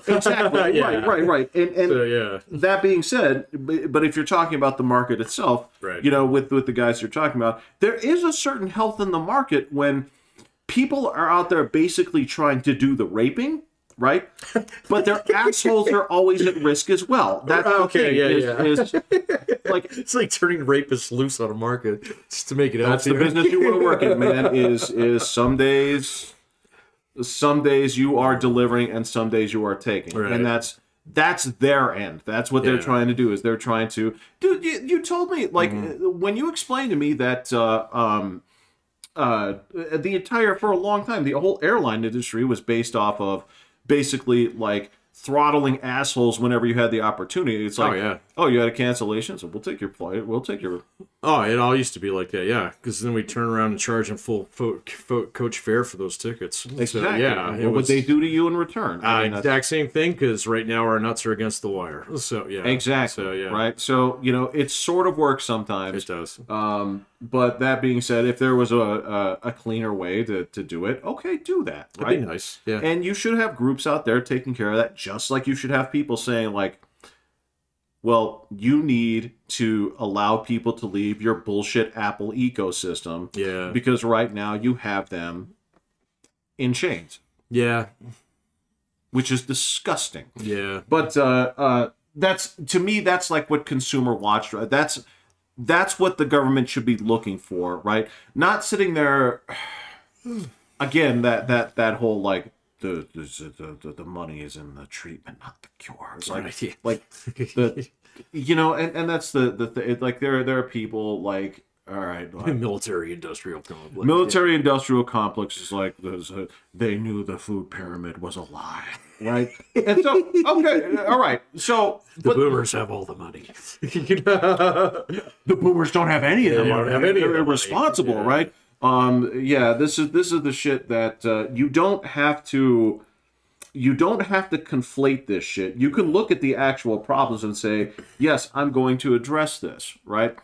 Exactly. Yeah. Right. And So, yeah. that being said, but if you're talking about the market itself, Right. you know, with the guys you're talking about, there is a certain health in the market when people are out there basically trying to do the raping, right? But their assholes are always at risk as well. That's Okay, is like, It's like turning rapists loose on a market just to make it that's the healthier. business you want to work in, man. Is some days you are delivering and some days you are taking, Right. and that's their end. That's what they're Yeah. trying to do. Is they're trying to, dude. You told me, like, when you explained to me that the entire, for a long time, the whole airline industry was based off of basically like throttling assholes whenever you had the opportunity. It's like, oh, you had a cancellation, so we'll take your flight. We'll take your. Oh, it all used to be like that, yeah. Because then we turn around and charge them full coach fare for those tickets. Exactly. So, yeah. What would they do to you in return? I mean, Exact same thing, because right now our nuts are against the wire. So, yeah. exactly. So, yeah. Right. So it sort of works sometimes. It does. But that being said, if there was a cleaner way to do it, okay, do that. Right. That'd be nice. Yeah. And you should have groups out there taking care of that, just like you should have people saying, like, well, you need to allow people to leave your bullshit Apple ecosystem. Yeah. Because right now you have them in chains, Yeah. which is disgusting. Yeah. But that's, to me, that's like what consumer watch. That's what the government should be looking for, right? Not sitting there. Again, that whole like the money is in the treatment, not the cure. It's like, Right, yeah. like the, and that's like there are people like, all right, like, Military-industrial complex. military-industrial complex is like they knew the food pyramid was a lie, right? And so, okay, all right, so The boomers have all the money. the boomers don't have any of them. They don't have any of They're the money. irresponsible, Yeah. right? This is the shit that you don't have to conflate this shit. You can look at the actual problems and say, yes, I'm going to address this, right?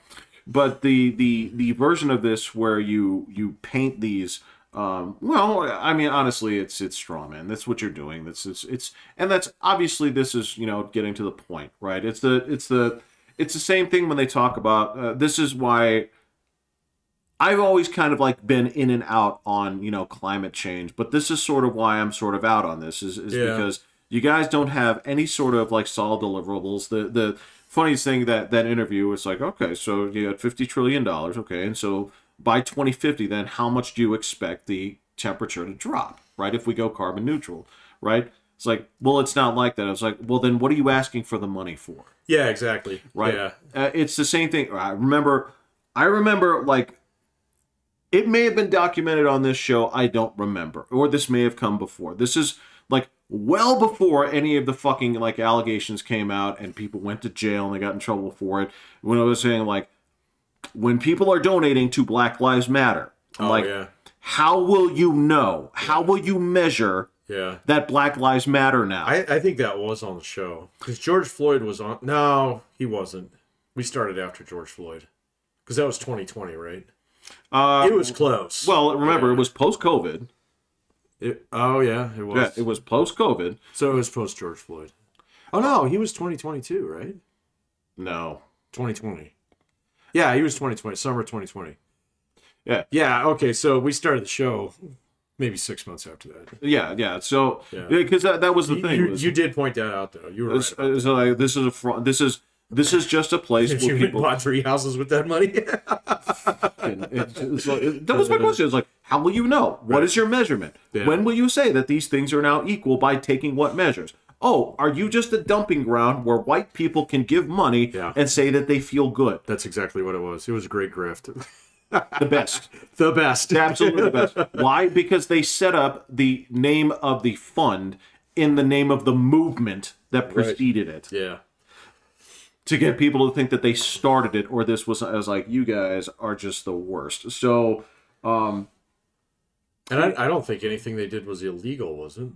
But the version of this where you paint these, well, I mean, honestly, it's straw man. That's what you're doing. And that's obviously, this is, getting to the point, right? It's the same thing when they talk about, this is why I've always kind of like been in and out on, climate change, but this is sort of why I'm sort of out on this is because you guys don't have any sort of like solid deliverables. The funniest thing, that interview was like, okay, so you had $50 trillion. Okay. And so by 2050, then how much do you expect the temperature to drop, right? If we go carbon neutral, right? It's like, well, it's not like that. I was like, well, then what are you asking for the money for? Yeah, exactly. Right. Yeah. It's the same thing. I remember like, it may have been documented on this show. I don't remember. Or this may have come before. This is like well before any of the fucking like allegations came out and people went to jail and they got in trouble for it. When I was saying like, when people are donating to Black Lives Matter, I'm like, how will you know? How will you measure that Black Lives Matter now? I think that was on the show. Because George Floyd was on. No, he wasn't. We started after George Floyd. Because that was 2020, right? It was close. Well, remember, it was post-COVID. Oh, yeah, it was. Yeah, it was post-COVID. So it was post-George Floyd. Oh, no, he was 2022, right? No. 2020. Yeah, he was 2020, summer 2020. Yeah. Yeah, okay, so we started the show maybe 6 months after that. Yeah. So, because that was the thing. You did point that out, though. You were right. So like, this is a fraud. This is just a place where You people bought 3 houses with that money? that was my question. It's like, how will you know? What is your measurement? Yeah. When will you say that these things are now equal by taking what measures? Oh, are you just a dumping ground where white people can give money and say that they feel good? That's exactly what it was. It was a great grift. The best. The best. Absolutely the best. Why? Because they set up the name of the fund in the name of the movement that preceded it. Yeah. To get people to think that they started it or this was, I was like, you guys are just the worst. So, and I don't think anything they did was illegal, was it?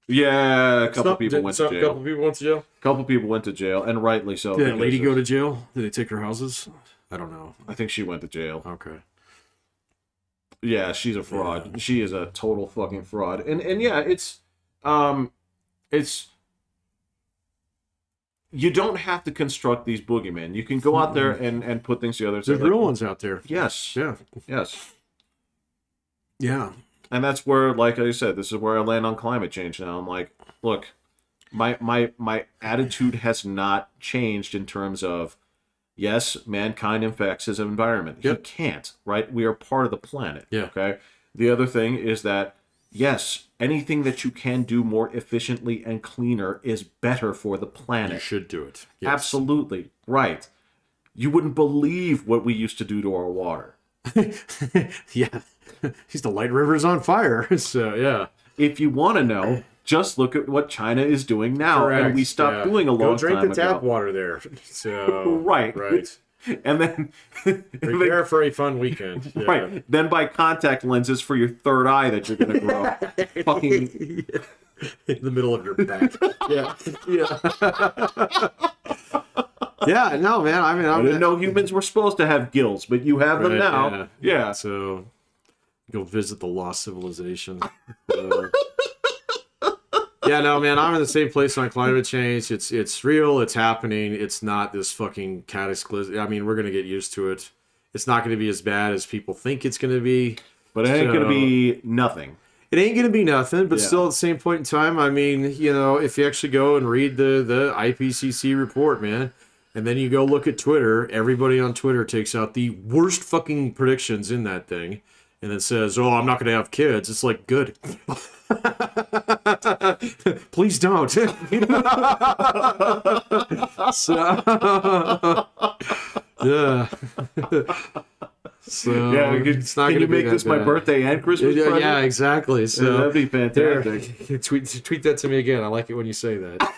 Yeah, a couple people went to A jail. couple people went to jail. A couple people went to jail, and rightly so. Did that lady go to jail? Did they take her houses? I don't know. I think she went to jail. Okay. Yeah, she's a fraud. Yeah. She is a total fucking fraud. And yeah, it's you don't have to construct these boogeymen. You can go out there and put things together. There's real ones out there. Yes. Yeah. Yes. Yeah. And that's where, like I said, this is where I land on climate change now. I'm like, look, my attitude has not changed in terms of, yes, mankind infects his environment. Yep. He can't, right? We are part of the planet. Yeah. Okay. The other thing is that, yes, anything that you can do more efficiently and cleaner is better for the planet. You should do it. Yes. Absolutely. Right. You wouldn't believe what we used to do to our water. Yeah. He's the light river's on fire. So, yeah. If you want to know, just look at what China is doing now. Correct. And we stopped Yeah. doing a long Go drink time the tap ago. water there. So, Right. Right. And then, Prepare for a fun weekend. Yeah. right. Then buy contact lenses for your third eye that you're going to grow. Fucking In the middle of your back. Yeah. Yeah. Yeah, no, man. I mean, I didn't know humans were supposed to have gills, but you have them Right, now. Yeah. So go visit the lost civilization. Yeah, no, man. I'm in the same place on climate change. It's real. It's happening. It's not this fucking cataclysm. I mean, we're gonna get used to it. It's not gonna be as bad as people think it's gonna be. But it ain't going to So- be nothing. It ain't gonna be nothing, but Yeah. still at the same point in time, I mean, you know, if you actually go and read the IPCC report, man, and then you go look at Twitter, everybody on Twitter takes out the worst fucking predictions in that thing, and then says, "Oh, I'm not gonna have kids." It's like, good. Please don't. So, yeah. So Yeah, it's not can gonna you be make that this my bad. birthday and Christmas Yeah, present? yeah, exactly. So that'd be there, fantastic. tweet that to me again. I like it when you say that.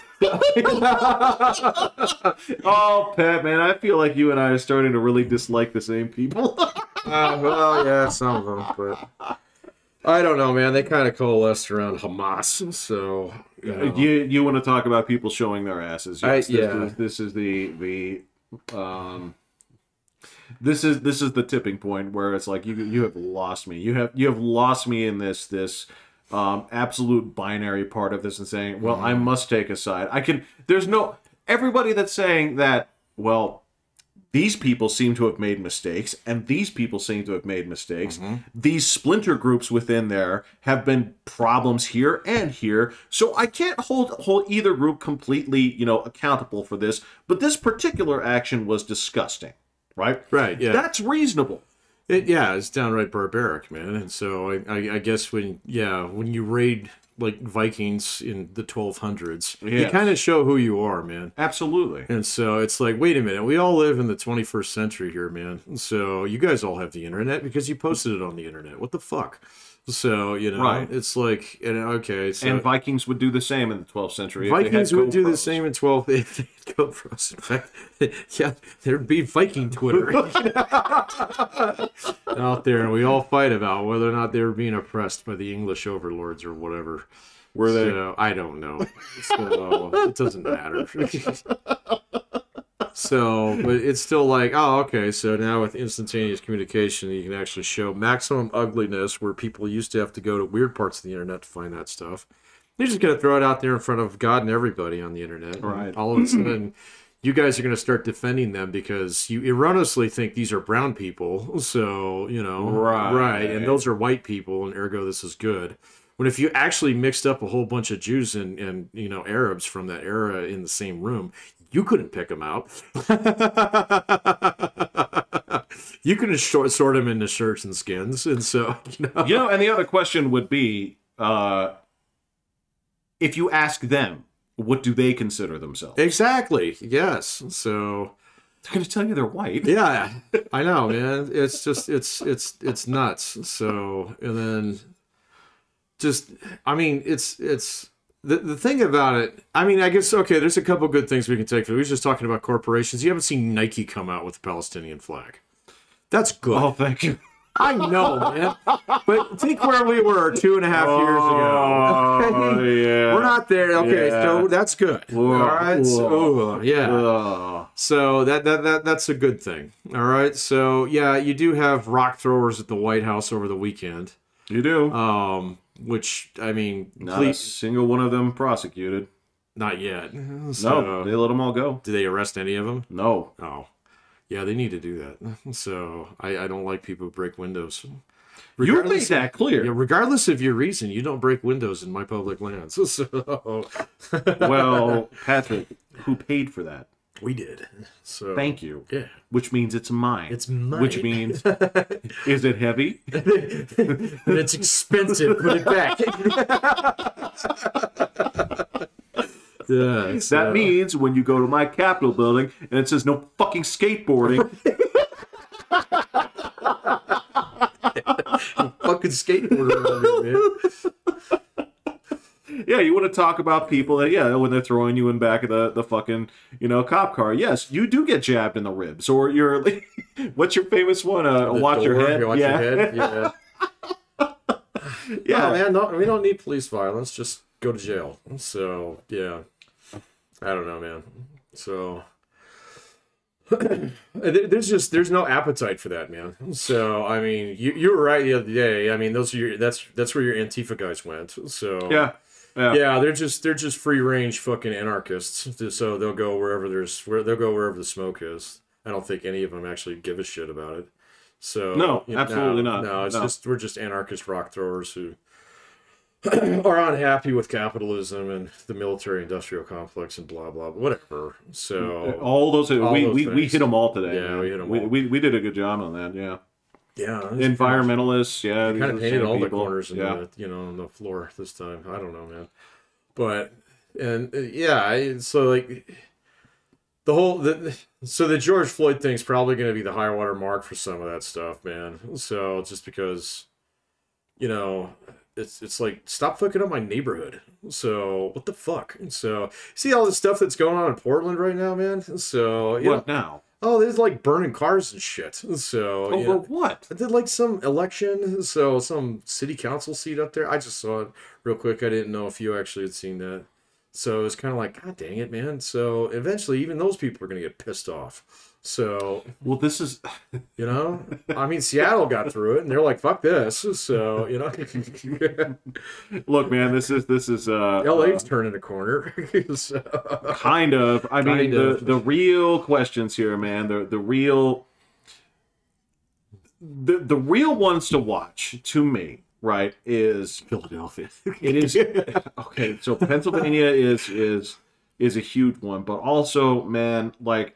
Oh, Pat, man, I feel like you and I are starting to really dislike the same people. Well, yeah, some of them, but I don't know, man. They kind of coalesced around Hamas, so you know. You want to talk about people showing their asses? Yes, yeah. This is this is the tipping point where it's like you have lost me. You have lost me in this absolute binary part of this and saying, well, I must take a side. Everybody that's saying that, well, these people seem to have made mistakes, and these people seem to have made mistakes. These splinter groups within there have been problems here and here. So I can't hold either group completely, accountable for this. But this particular action was disgusting, right? Right, yeah. That's reasonable. It's downright barbaric, man. And so I guess when you raid like Vikings in the 1200s, you Yeah. kind of show who you are, man. Absolutely. And so it's like, wait a minute, we all live in the 21st century here, man. So you guys all have the internet because you posted it on the internet. What the fuck? So, Right. it's like, okay. So And Vikings would do the same in the 12th century. if they had Vikings would do the GoPros. same in 12. If they had GoPros. In fact, yeah, there'd be Viking Twitter out there, and we all fight about whether or not they were being oppressed by the English overlords or whatever. Were they? So, I don't know. So it doesn't matter. So, but it's still like, oh, okay. So now with instantaneous communication, you can actually show maximum ugliness where people used to have to go to weird parts of the internet to find that stuff. They're just going to throw it out there in front of God and everybody on the internet. Right. And all of a sudden, you guys are going to start defending them because you erroneously think these are brown people. So, Right. And those are white people, and ergo this is good. When if you actually mixed up a whole bunch of Jews and Arabs from that era in the same room, you couldn't pick them out. You couldn't sort them into shirts and skins, and so And the other question would be, if you ask them, what do they consider themselves? exactly, yes. So They're going to tell you they're white. yeah, I know, man. It's just it's nuts. So and then just it's. The thing about it, I guess, okay, there's a couple good things we can take. We were just talking about corporations. You haven't seen Nike come out with the Palestinian flag. That's good. Oh, thank you. I know, man. But think where we were 2.5 years ago. Oh, yeah. We're not there. Okay, Yeah. so that's good. Whoa. All right. So, yeah. Oh. So that's a good thing. All right. So yeah, you do have rock throwers at the White House over the weekend. You do. Which I mean, Not a single one of them prosecuted. not yet. So, No, they let them all go. did they arrest any of them? No. Oh, yeah, they need to do that. So I don't like people who break windows. You made that clear. Yeah, regardless of your reason, you don't break windows in my public lands. So Well, Patrick, who paid for that? we did. So Thank you. yeah, Which means it's mine. it's mine. Which means, is it heavy? it's expensive. Put it back. Yeah, That means when you go to my Capitol building and it says no fucking skateboarding, fucking skateboarder around here, man. yeah, you want to talk about people that, yeah, when they're throwing you in back of the fucking, cop car. Yes, you do get jabbed in the ribs. Or you're, what's your famous one? Watch your head. Watch Yeah. your head. Yeah. Yeah. No, man, we don't need police violence. Just go to jail. So, yeah. I don't know, man. So, there's no appetite for that, man. So, I mean, you were right the other day. I mean, that's where your Antifa guys went. So, Yeah. yeah, they're just free range fucking anarchists. So they'll go wherever the smoke is. I don't think any of them actually give a shit about it. So No, absolutely not. No, it's No. we're just anarchist rock throwers who are unhappy with capitalism and the military-industrial complex and blah blah whatever. So All those, we things. hit them all today. Yeah, man. we hit them all. We did a good job on that. Yeah. yeah, Environmentalists. Yeah. kind of painted all the people. corners in Yeah. on the floor this time. I don't know, man. But yeah, so like so the George Floyd thing's probably going to be the high water mark for some of that stuff, man. So just because, it's like, stop fucking up my neighborhood. So what the fuck? So see all this stuff that's going on in Portland right now, man. So What now? oh, there's like burning cars and shit. So Over what? I did like some election, so some city council seat up there. I just saw it real quick. I didn't know if you actually had seen that. So it's kind of like, God dang it, man. So eventually, even those people are going to get pissed off. So, Well, this is. I mean, Seattle got through it, and they're like, fuck this. So, Look, man, this is LA's turning a corner. So, kind of. I mean, Kind of. the real questions here, man. The real ones to watch to me, right, is Philadelphia. it is okay. So Pennsylvania is a huge one, but also, man, like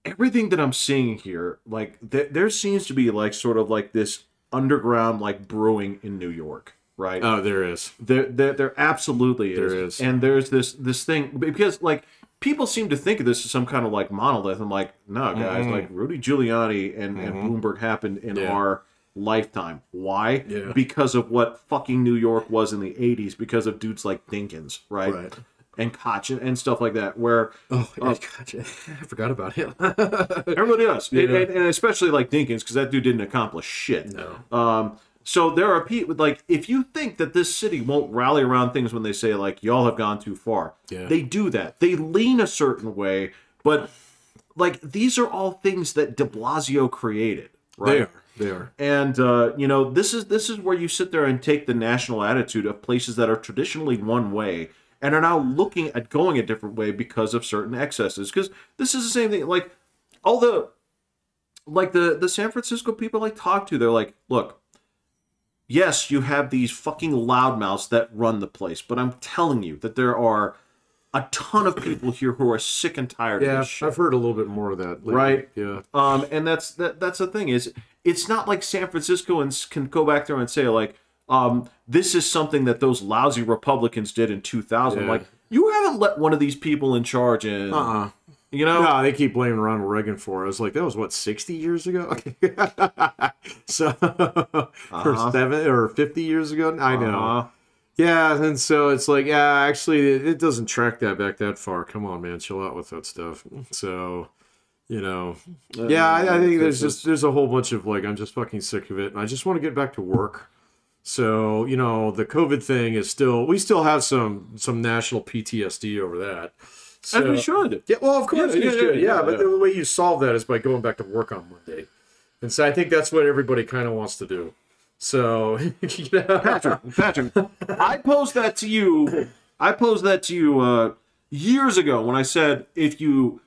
everything that I'm seeing here, like there seems to be like sort of like this underground like brewing in New York, right? Oh, there is. There absolutely is. There is. And there's this thing because like people seem to think of this as some kind of like monolith. I'm like, no, guys, like Rudy Giuliani and Bloomberg happened in Yeah. our lifetime. Why? Yeah. Because of what fucking New York was in the 80s, because of dudes like Dinkins, right? Right. And Koch and stuff like that, where Gotcha. I forgot about him. everybody does. Yeah. And especially like Dinkins, because that dude didn't accomplish shit. No. So there are people like, if you think that this city won't rally around things when they say like y'all have gone too far, Yeah. they do that. They lean a certain way, but like these are all things that De Blasio created, right? They are. And this is where you sit there and take the national attitude of places that are traditionally one way and are now looking at going a different way because of certain excesses. Because this is the same thing. Like all the San Francisco people I talk to, they're like, look, yes, you have these fucking loudmouths that run the place, but I'm telling you that there are a ton of people here who are sick and tired of Yeah, this shit. I've heard a little bit more of that lately. Right. Yeah. And that's the thing is, it's not like San Francisco can go back there and say like, this is something that those lousy Republicans did in 2000. Yeah. Like, you haven't let one of these people in charge in, you know? No, they keep blaming Ronald Reagan for it. I was like, that was what, 60 years ago? So, or 7 or 50 years ago? I know. Yeah, and so it's like, yeah, actually, it doesn't track that back that far. Come on, man, chill out with that stuff. So, You know, yeah, I think there's a whole bunch of like, I'm just fucking sick of it, and I just want to get back to work. So, you know, the COVID thing is we still have some national PTSD over that. So, As we should. Yeah, well, of course we should. Yeah, but yeah. the way you solve that is by going back to work on Monday. And so I think that's what everybody kind of wants to do. So, you know. Patrick, I posed that to you. Years ago when I said if you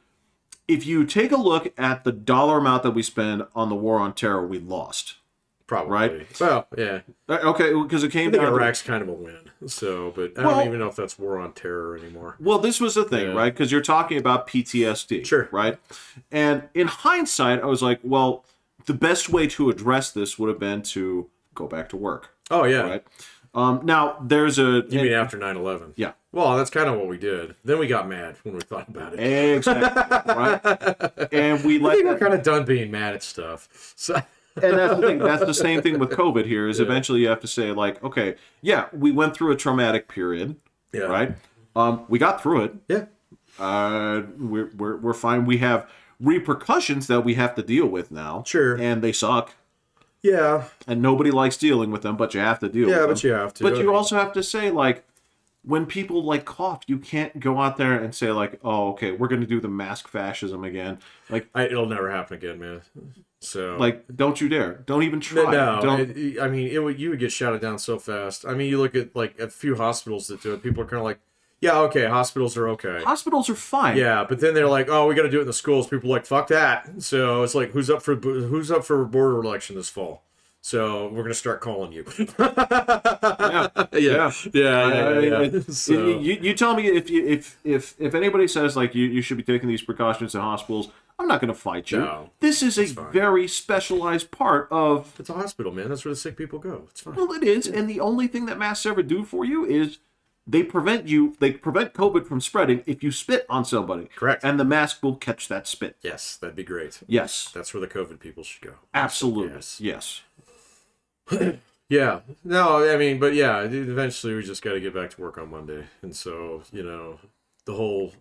take a look at the dollar amount that we spend on the war on terror, we lost. Probably. Right? Well, yeah. Okay, because it came I think down Iraq's kind of a win. So, but I don't even know if that's war on terror anymore. Well, this was the thing, right? Because you're talking about PTSD. Sure. Right? And in hindsight, I was like, well, the best way to address this would have been to go back to work. Oh, yeah. Right? Now, there's a... You mean after 9/11? Yeah. Well, that's kind of what we did. Then we got mad when we thought about it. Exactly. Right? And we I think we're kind of done being mad at stuff. So... And that's the thing. That's the same thing with COVID here is eventually you have to say, like, okay, yeah, we went through a traumatic period, right? We got through it. Yeah. We're fine. We have repercussions that we have to deal with now. Sure. And they suck. Yeah. And nobody likes dealing with them, but you have to deal with them. Yeah, but you have to. But you also have to say, like, when people, like, cough, you can't go out there and say, like, oh, okay, we're going to do the mask fascism again. Like, it'll never happen again, man. So, like, don't you dare. Don't even try. No, don't. I mean, you would get shouted down so fast. I mean, you look at, like, a few hospitals that do it. People are kind of like, yeah, okay, hospitals are okay. Hospitals are fine. Yeah, but then they're like, oh, we got to do it in the schools. People are like, fuck that. So it's like, who's up for board election this fall? So we're gonna start calling you. Yeah. So, you tell me if anybody says like you should be taking these precautions in hospitals, I'm not gonna fight you. No, this is a very specialized part of. It's a hospital, man. That's where the sick people go. It's fine. Well, it is, and the only thing that masks ever do for you is they prevent COVID from spreading if you spit on somebody. Correct. And the mask will catch that spit. Yes, that'd be great. Yes. That's where the COVID people should go. Absolutely. Yes. Yeah. No, I mean, but yeah, eventually we just got to get back to work on Monday. And so, you know, the whole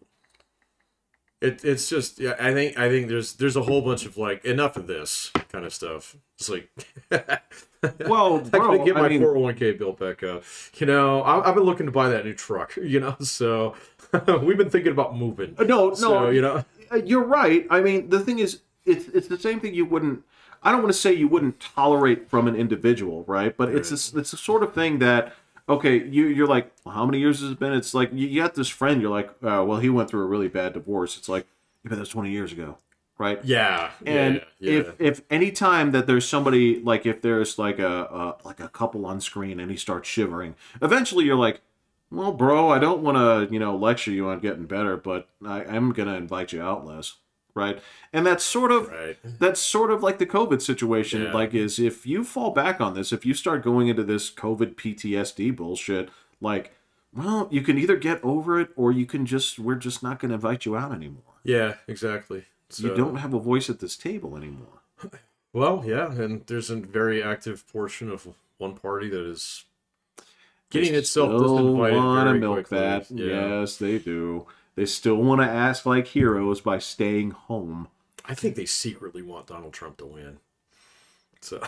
it's just I think there's a whole bunch of like enough of this kind of stuff. It's like well, bro, I gotta get my 401k built back up. You know, I've been looking to buy that new truck, you know, so we've been thinking about moving. No, you know. You're right. I mean, the thing is it's the same thing you wouldn't I don't want to say you wouldn't tolerate from an individual, right? But it's a sort of thing that, okay, you're like, well, how many years has it been? It's like, you got this friend, you're like, well, he went through a really bad divorce. It's like, yeah, but that's 20 years ago, right? Yeah. And if any time that there's somebody, like if there's like a couple on screen and he starts shivering, eventually you're like, well, bro, I don't want to, lecture you on getting better, but I am going to invite you out less. Right. And that's sort of like the COVID situation. Yeah. Like, is if you fall back on this, if you start going into this COVID PTSD bullshit, like, well, you can either get over it or you can we're just not going to invite you out anymore. Yeah, exactly. So, you don't have a voice at this table anymore. Well, yeah. And there's a very active portion of one party that is getting itself disinvited very milk quickly. That. Yeah. Yes, they do. They still want to act like heroes by staying home. I think they secretly want Donald Trump to win. So,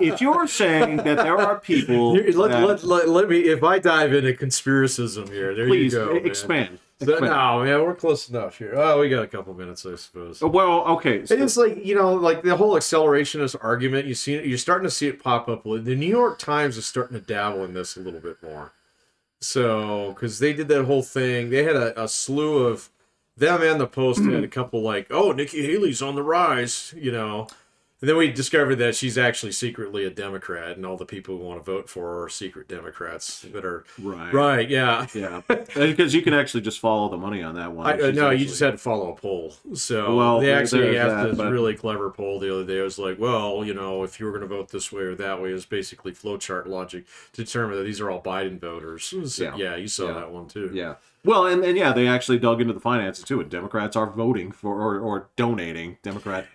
if you're saying that there are people, let me. If I dive into conspiracism here, there please, you go. Expand. So, no, man, we're close enough here. Oh, we got a couple minutes, I suppose. Well, okay. So, it's like like the whole accelerationist argument. You're starting to see it pop up. The New York Times is starting to dabble in this a little bit more. So, because they did that whole thing, they had a slew of them, and the Post had a couple like, oh, Nikki Haley's on the rise, And then we discovered that she's actually secretly a Democrat, and all the people who want to vote for her are secret Democrats that are right, yeah, because you can actually just follow the money on that one. No, you just had to follow a poll. So they actually asked this really clever poll the other day. It was like, well, if you were going to vote this way or that way, it's basically flowchart logic to determine that these are all Biden voters. So, yeah, you saw that one too. Yeah. Well, and they actually dug into the finances too, and Democrats are voting for or donating Democrat.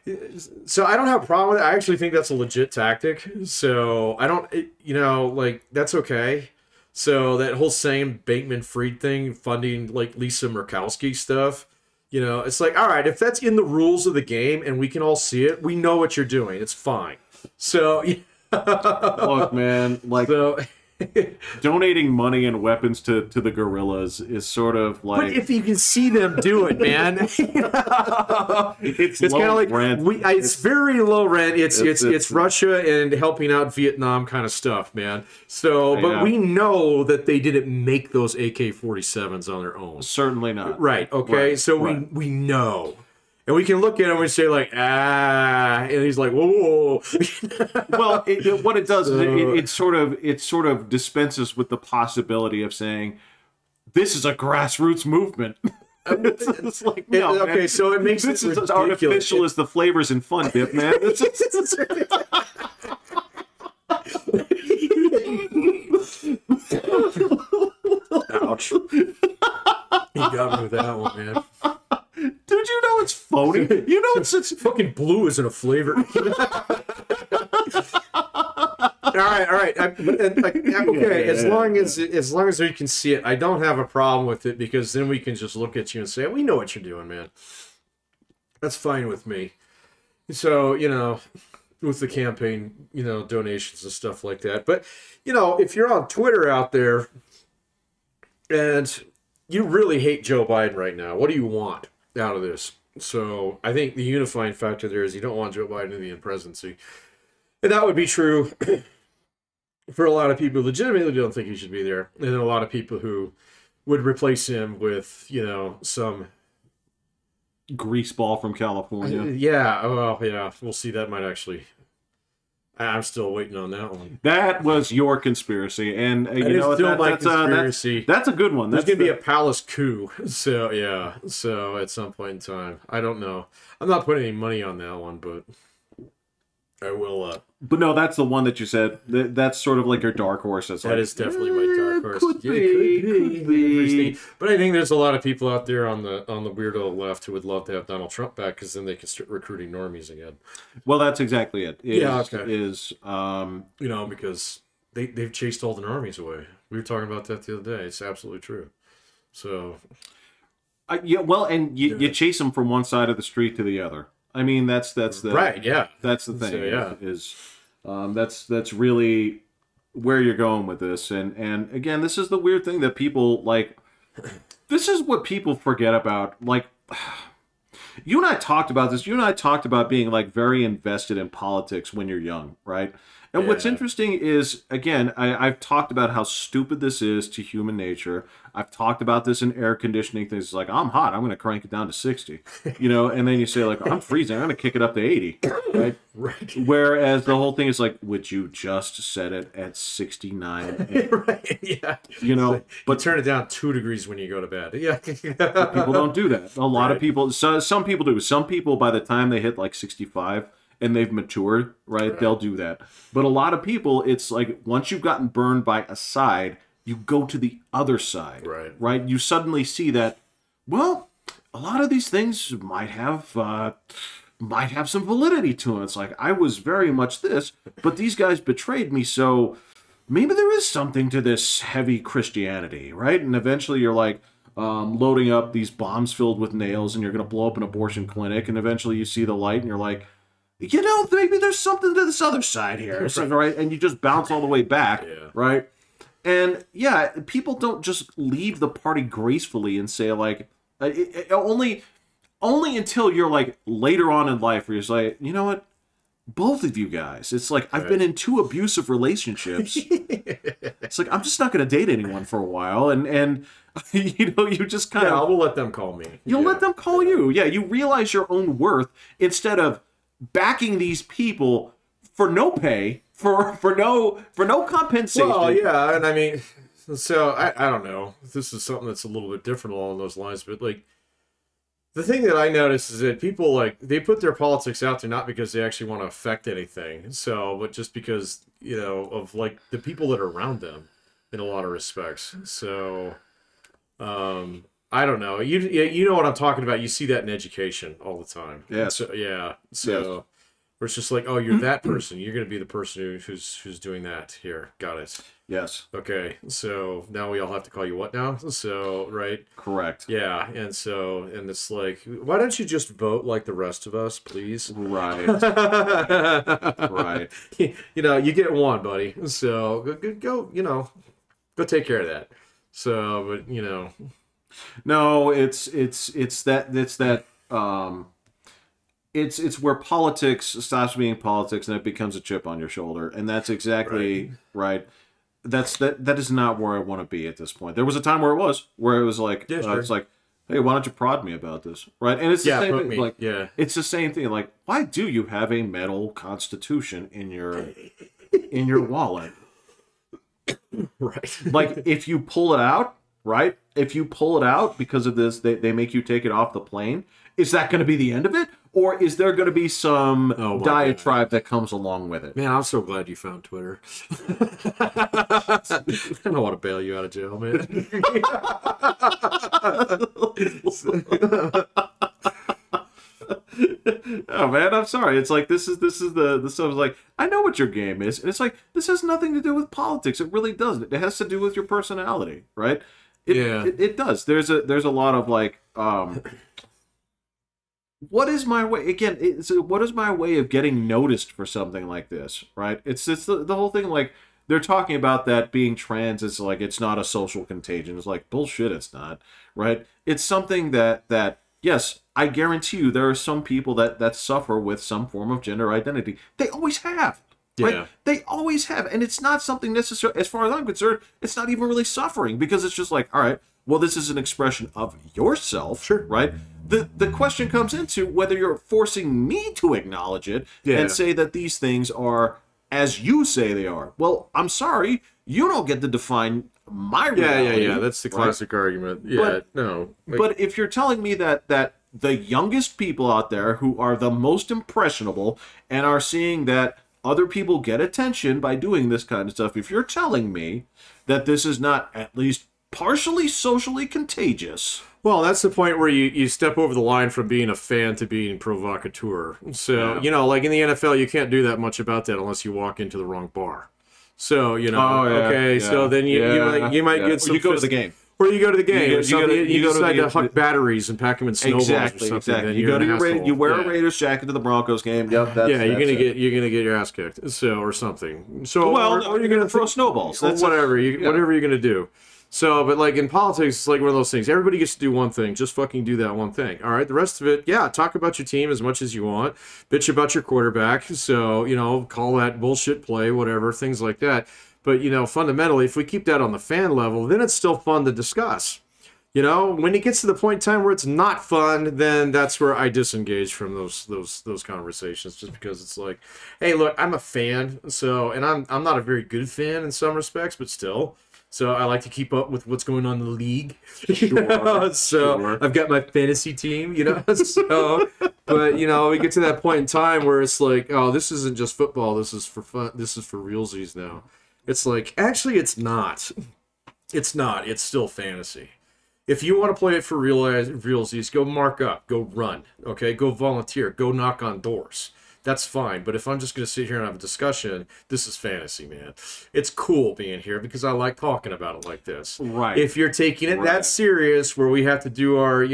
So I don't have a problem with it. I actually think that's a legit tactic. So I don't, that's okay. So that whole same Bankman-Fried thing, funding like Lisa Murkowski stuff, You know, it's like, all right, if that's in the rules of the game and we can all see it, we know what you're doing. It's fine. So, Look, man, like so donating money and weapons to the guerrillas is sort of like but if you can see them do it, man, it's it's kind of like rent. it's very low rent. It's Russia and helping out Vietnam kind of stuff, man. So, but we know that they didn't make those AK-47s on their own. Certainly not. Right. Okay. Right, So right. we know. And we can look at him and say like, and he's like, whoa. Well, what it does is it sort of dispenses with the possibility of saying this is a grassroots movement. It's like, no, okay, man. so it makes This it is as ridiculous. artificial as the flavors in Fun Dip, man. Ouch. You got me with that one, man. Dude, you know it's phony. You know it's Fucking blue isn't a flavor. All right. Okay, as long as we can see it, I don't have a problem with it because then we can just look at you and say, "We know what you're doing, man." That's fine with me. So with the campaign, donations and stuff like that. But if you're on Twitter out there and you really hate Joe Biden right now, what do you want out of this? So I think the unifying factor there is you don't want Joe Biden to be in presidency. And that would be true for a lot of people who legitimately don't think he should be there. And then a lot of people who would replace him with, some... greaseball from California. Yeah, well, yeah, we'll see. That might actually... I'm still waiting on that one. That was your conspiracy, and you know still my that's conspiracy. That's a good one. There's going to be a palace coup. So, yeah. So, at some point in time. I don't know. I'm not putting any money on that one, but I will... But no, that's the one that you said. That's sort of like your dark horse. That is definitely my dark horse. Could be. But I think there's a lot of people out there on the weirdo left who would love to have Donald Trump back because then they can start recruiting normies again. Well, that's exactly it. Okay. Because they've chased all the normies away. We were talking about that the other day. It's absolutely true. So... you chase them from one side of the street to the other. I mean, that's the right. Yeah, that's the thing. So, yeah, that's really where you're going with this. And again, this is the weird thing that people like. This is what people forget about. Like, you and I talked about this. You and I talked about being like very invested in politics when you're young, right? And what's interesting is, again, I've talked about how stupid this is to human nature. I've talked about this in air conditioning things. It's like, I'm hot, I'm going to crank it down to 60. And then you say, like, I'm freezing, I'm going to kick it up to 80. Right? Right. Whereas the whole thing is like, would you just set it at 69? Right, yeah. But turn it down 2 degrees when you go to bed. Yeah. People don't do that. A lot of people, some people do. Some people, by the time they hit like 65, and they've matured, right? They'll do that. But a lot of people, it's like once you've gotten burned by a side, you go to the other side, right? You suddenly see that, well, a lot of these things might have some validity to them. It's like, I was very much this, but these guys betrayed me, so maybe there is something to this heavy Christianity, right? And eventually you're like, loading up these bombs filled with nails, and you're going to blow up an abortion clinic, and eventually you see the light, and you're like, maybe there's something to this other side here, right? And you just bounce all the way back, right? And yeah, people don't just leave the party gracefully and say like, only until you're like later on in life where you're like, you know what? Both of you guys, it's like I've been in 2 abusive relationships. It's like I'm just not going to date anyone for a while, and you just kind of we'll let them call me. You'll let them call you. Yeah, you realize your own worth instead of backing these people for no pay, for no compensation. Well, yeah, and I mean, so I don't know. This is something that's a little bit different along those lines, but like the thing that I notice is that people like they put their politics out there not because they actually want to affect anything, but just because of like the people that are around them in a lot of respects. So I don't know. You know what I'm talking about. You see that in education all the time. Yeah. So, yeah. So, Where it's just like, oh, you're that person. You're going to be the person who's doing that here. Got it. Yes. Okay. So now we all have to call you what now? So, right? Correct. Yeah. And it's like, why don't you just vote like the rest of us, please? Right. Right. You get one, buddy. So go, go take care of that. So, but, No, it's where politics stops being politics and it becomes a chip on your shoulder, and that's exactly right. That is not where I want to be at this point. There was a time where it was like, it's like, hey, why don't you prod me about this, right? And it's the same thing. Like, it's the same thing. Like, why do you have a metal constitution in your wallet? Right. Like, if you pull it out, right? If you pull it out because of this, they make you take it off the plane. Is that going to be the end of it? Or is there going to be some diatribe that comes along with it? Man, I'm so glad you found Twitter. I don't want to bail you out of jail, man. Oh man, I'm sorry. It's like this is the stuff is like, I know what your game is, and it's like, this has nothing to do with politics. It really doesn't. It has to do with your personality, right? It does. There's a lot of like, what is my way? Again, what is my way of getting noticed for something like this, right? It's the whole thing. Like, they're talking about that being trans. It's like, it's not a social contagion. It's like, bullshit. It's not, right? It's something that yes, I guarantee you there are some people that suffer with some form of gender identity. They always have. Right? Yeah. They always have. And it's not something necessary, as far as I'm concerned, it's not even really suffering, because it's just like, all right, well, this is an expression of yourself, sure, right? The question comes into whether you're forcing me to acknowledge it and say that these things are as you say they are. Well, I'm sorry, you don't get to define my reality. Yeah. That's the classic argument. Yeah, But if you're telling me that the youngest people out there who are the most impressionable and are seeing that other people get attention by doing this kind of stuff, if you're telling me that this is not at least partially socially contagious... Well, that's the point where you step over the line from being a fan to being provocateur. So, like in the NFL, you can't do that much about that unless you walk into the wrong bar. So, so then you might get some... Or you go to the game. Or you go to the game. You decide to huck batteries and pack them in snowballs or something. Exactly. You go to you wear a Raiders jacket to the Broncos game. Yep. You're gonna get your ass kicked. So, or something. So, or you're gonna throw snowballs. Or whatever you're gonna do. So, but like in politics, it's like one of those things. Everybody gets to do one thing. Just fucking do that one thing. All right. The rest of it, talk about your team as much as you want. Bitch about your quarterback. So, call that bullshit play, whatever, things like that. But, fundamentally, if we keep that on the fan level, then it's still fun to discuss. When it gets to the point in time where it's not fun, then that's where I disengage from those conversations, just because it's like, hey, look, I'm a fan. So, and I'm not a very good fan in some respects, but still. So I like to keep up with what's going on in the league. Sure. I've got my fantasy team, So, but we get to that point in time where it's like, oh, this isn't just football. This is for fun. This is for realsies now. It's like, actually, it's not. It's not. It's still fantasy. If you want to play it for realsies, go mark up, go run, okay? Go volunteer, go knock on doors. That's fine. But if I'm just going to sit here and have a discussion, this is fantasy, man. It's cool being here because I like talking about it like this. Right. If you're taking it that serious, where we have to do our,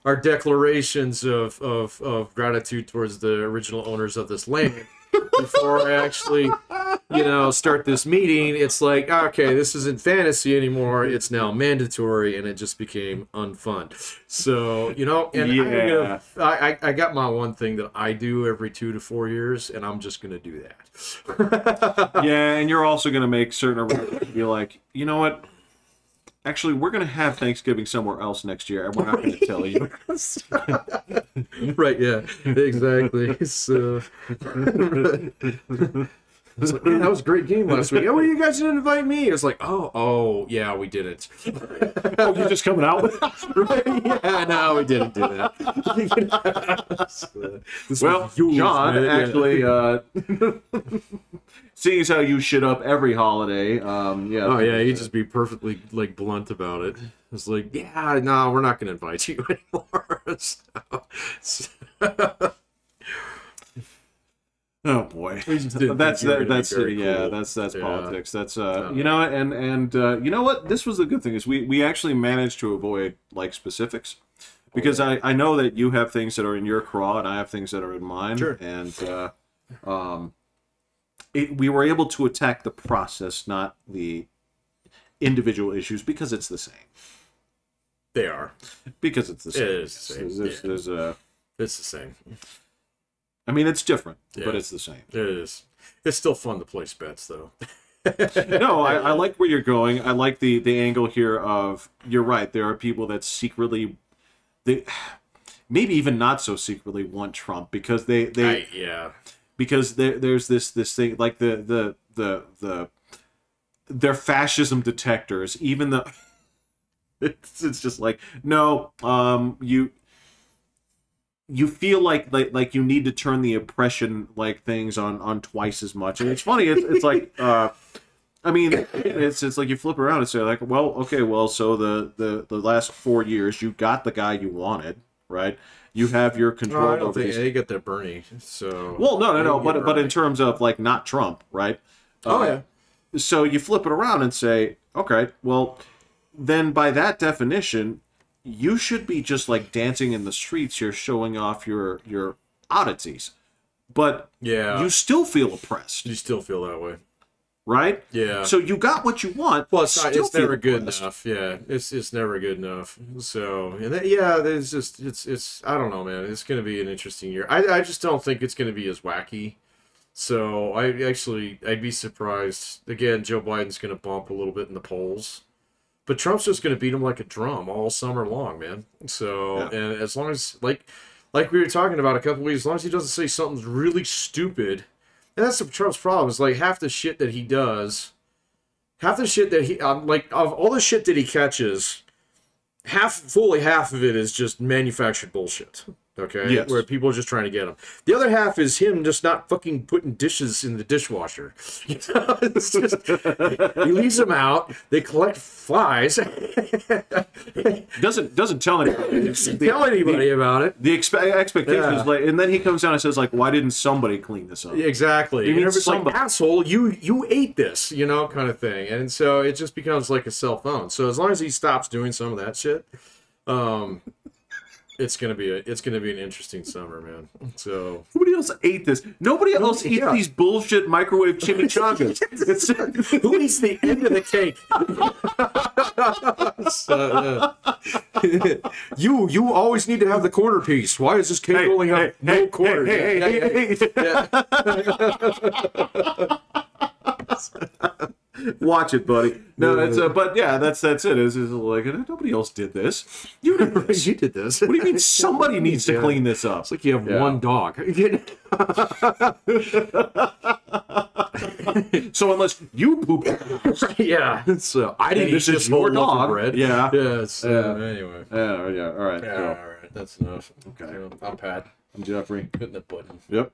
our declarations of gratitude towards the original owners of this land before I actually, start this meeting, it's like, okay, this isn't fantasy anymore. It's now mandatory, and it just became unfun. So, and I got my one thing that I do every 2 to 4 years, and I'm just going to do that. And you're also going to make certain be like, you know what? Actually, we're going to have Thanksgiving somewhere else next year, and we're not going to tell you. Right, yeah, exactly. So, it's like, man, that was a great game last week. Oh, you guys didn't invite me. It's like, oh, yeah, we didn't. Oh, you're just coming out with us? Right? Yeah, no, we didn't do that. Well, John, actually, seeing as how you shit up every holiday, Oh, yeah, he'd just be perfectly, blunt about it. It's like, yeah, no, we're not going to invite you anymore. Oh boy, just didn't that's think you were gonna that's be very yeah, cool. that's Yeah. politics. That's you know, and you know what? This was the good thing is we actually managed to avoid like specifics because I know that you have things that are in your craw and I have things that are in mine. Sure. And we were able to attack the process, not the individual issues, because it's the same. They are. Because it's the same. It is the same. It's the same. I mean, it's different, but Yeah. it's the same. It is. It's still fun to place bets, though. No, I like where you're going. I like the angle here of, you're right, there are people that secretly, they maybe even not so secretly want Trump because Yeah. because there's this thing like they're fascism detectors, even though it's just like, no, you feel like you need to turn the oppression like things on twice as much. And it's funny, it's like I mean, it's like you flip around and say like, well, okay, well, so the last 4 years you got the guy you wanted, right? You have your control I don't over think these. they get that Bernie. So Well, no, but Bernie. in terms of like not Trump, right? Oh yeah. So you flip it around and say, okay, well, then by that definition, you should be just like dancing in the streets. You're showing off your oddities, but Yeah. you still feel oppressed, You still feel that way. right? Yeah. So you got what you want. Well, it's still never feel good oppressed. enough. Yeah, it's never good enough. So and yeah, there's just it's I don't know, man. It's gonna be an interesting year. I just don't think it's gonna be as wacky. So I'd be surprised. Again, Joe Biden's gonna bump a little bit in the polls, but Trump's just gonna beat him like a drum all summer long, man. So Yeah. and as long as like we were talking about a couple weeks, as long as he doesn't say something really stupid. And that's Trump's problem. Is like half the shit that he does, half the shit that he like of all the shit that he catches, fully half of it is just manufactured bullshit. Okay, Yes. where people are just trying to get him. The other half is him just not fucking putting dishes in the dishwasher. You know, it's just, he leaves them out. They collect flies. Doesn't tell anybody. Tell anybody about it. The expectation Yeah. is like, and then he comes down and says like, why didn't somebody clean this up? Exactly. You And mean everybody's like, somebody. asshole, you ate this, you know, kind of thing. And so it just becomes like a cell phone. So as long as he stops doing some of that shit, it's gonna be an interesting summer, man. So Nobody else ate this. Nobody else eats yeah. these bullshit microwave chimichangas. It's who eats the end of the cake? You always need to have the corner piece. Why does this cake only have no corners? Watch it, buddy. No, it's but yeah, that's it. It's like nobody else did this. You did this. You did this. What do you mean somebody needs to Yeah. clean this up? It's like you have Yeah. one dog. So unless you poop, Yeah. So I didn't this eat is this whole your loaf of dog. bread. Yeah. Yeah. So anyway. yeah, all right. Yeah, Cool. all right. That's enough. Okay. I'm Pat. I'm Jeffrey. Hitting the button. Yep.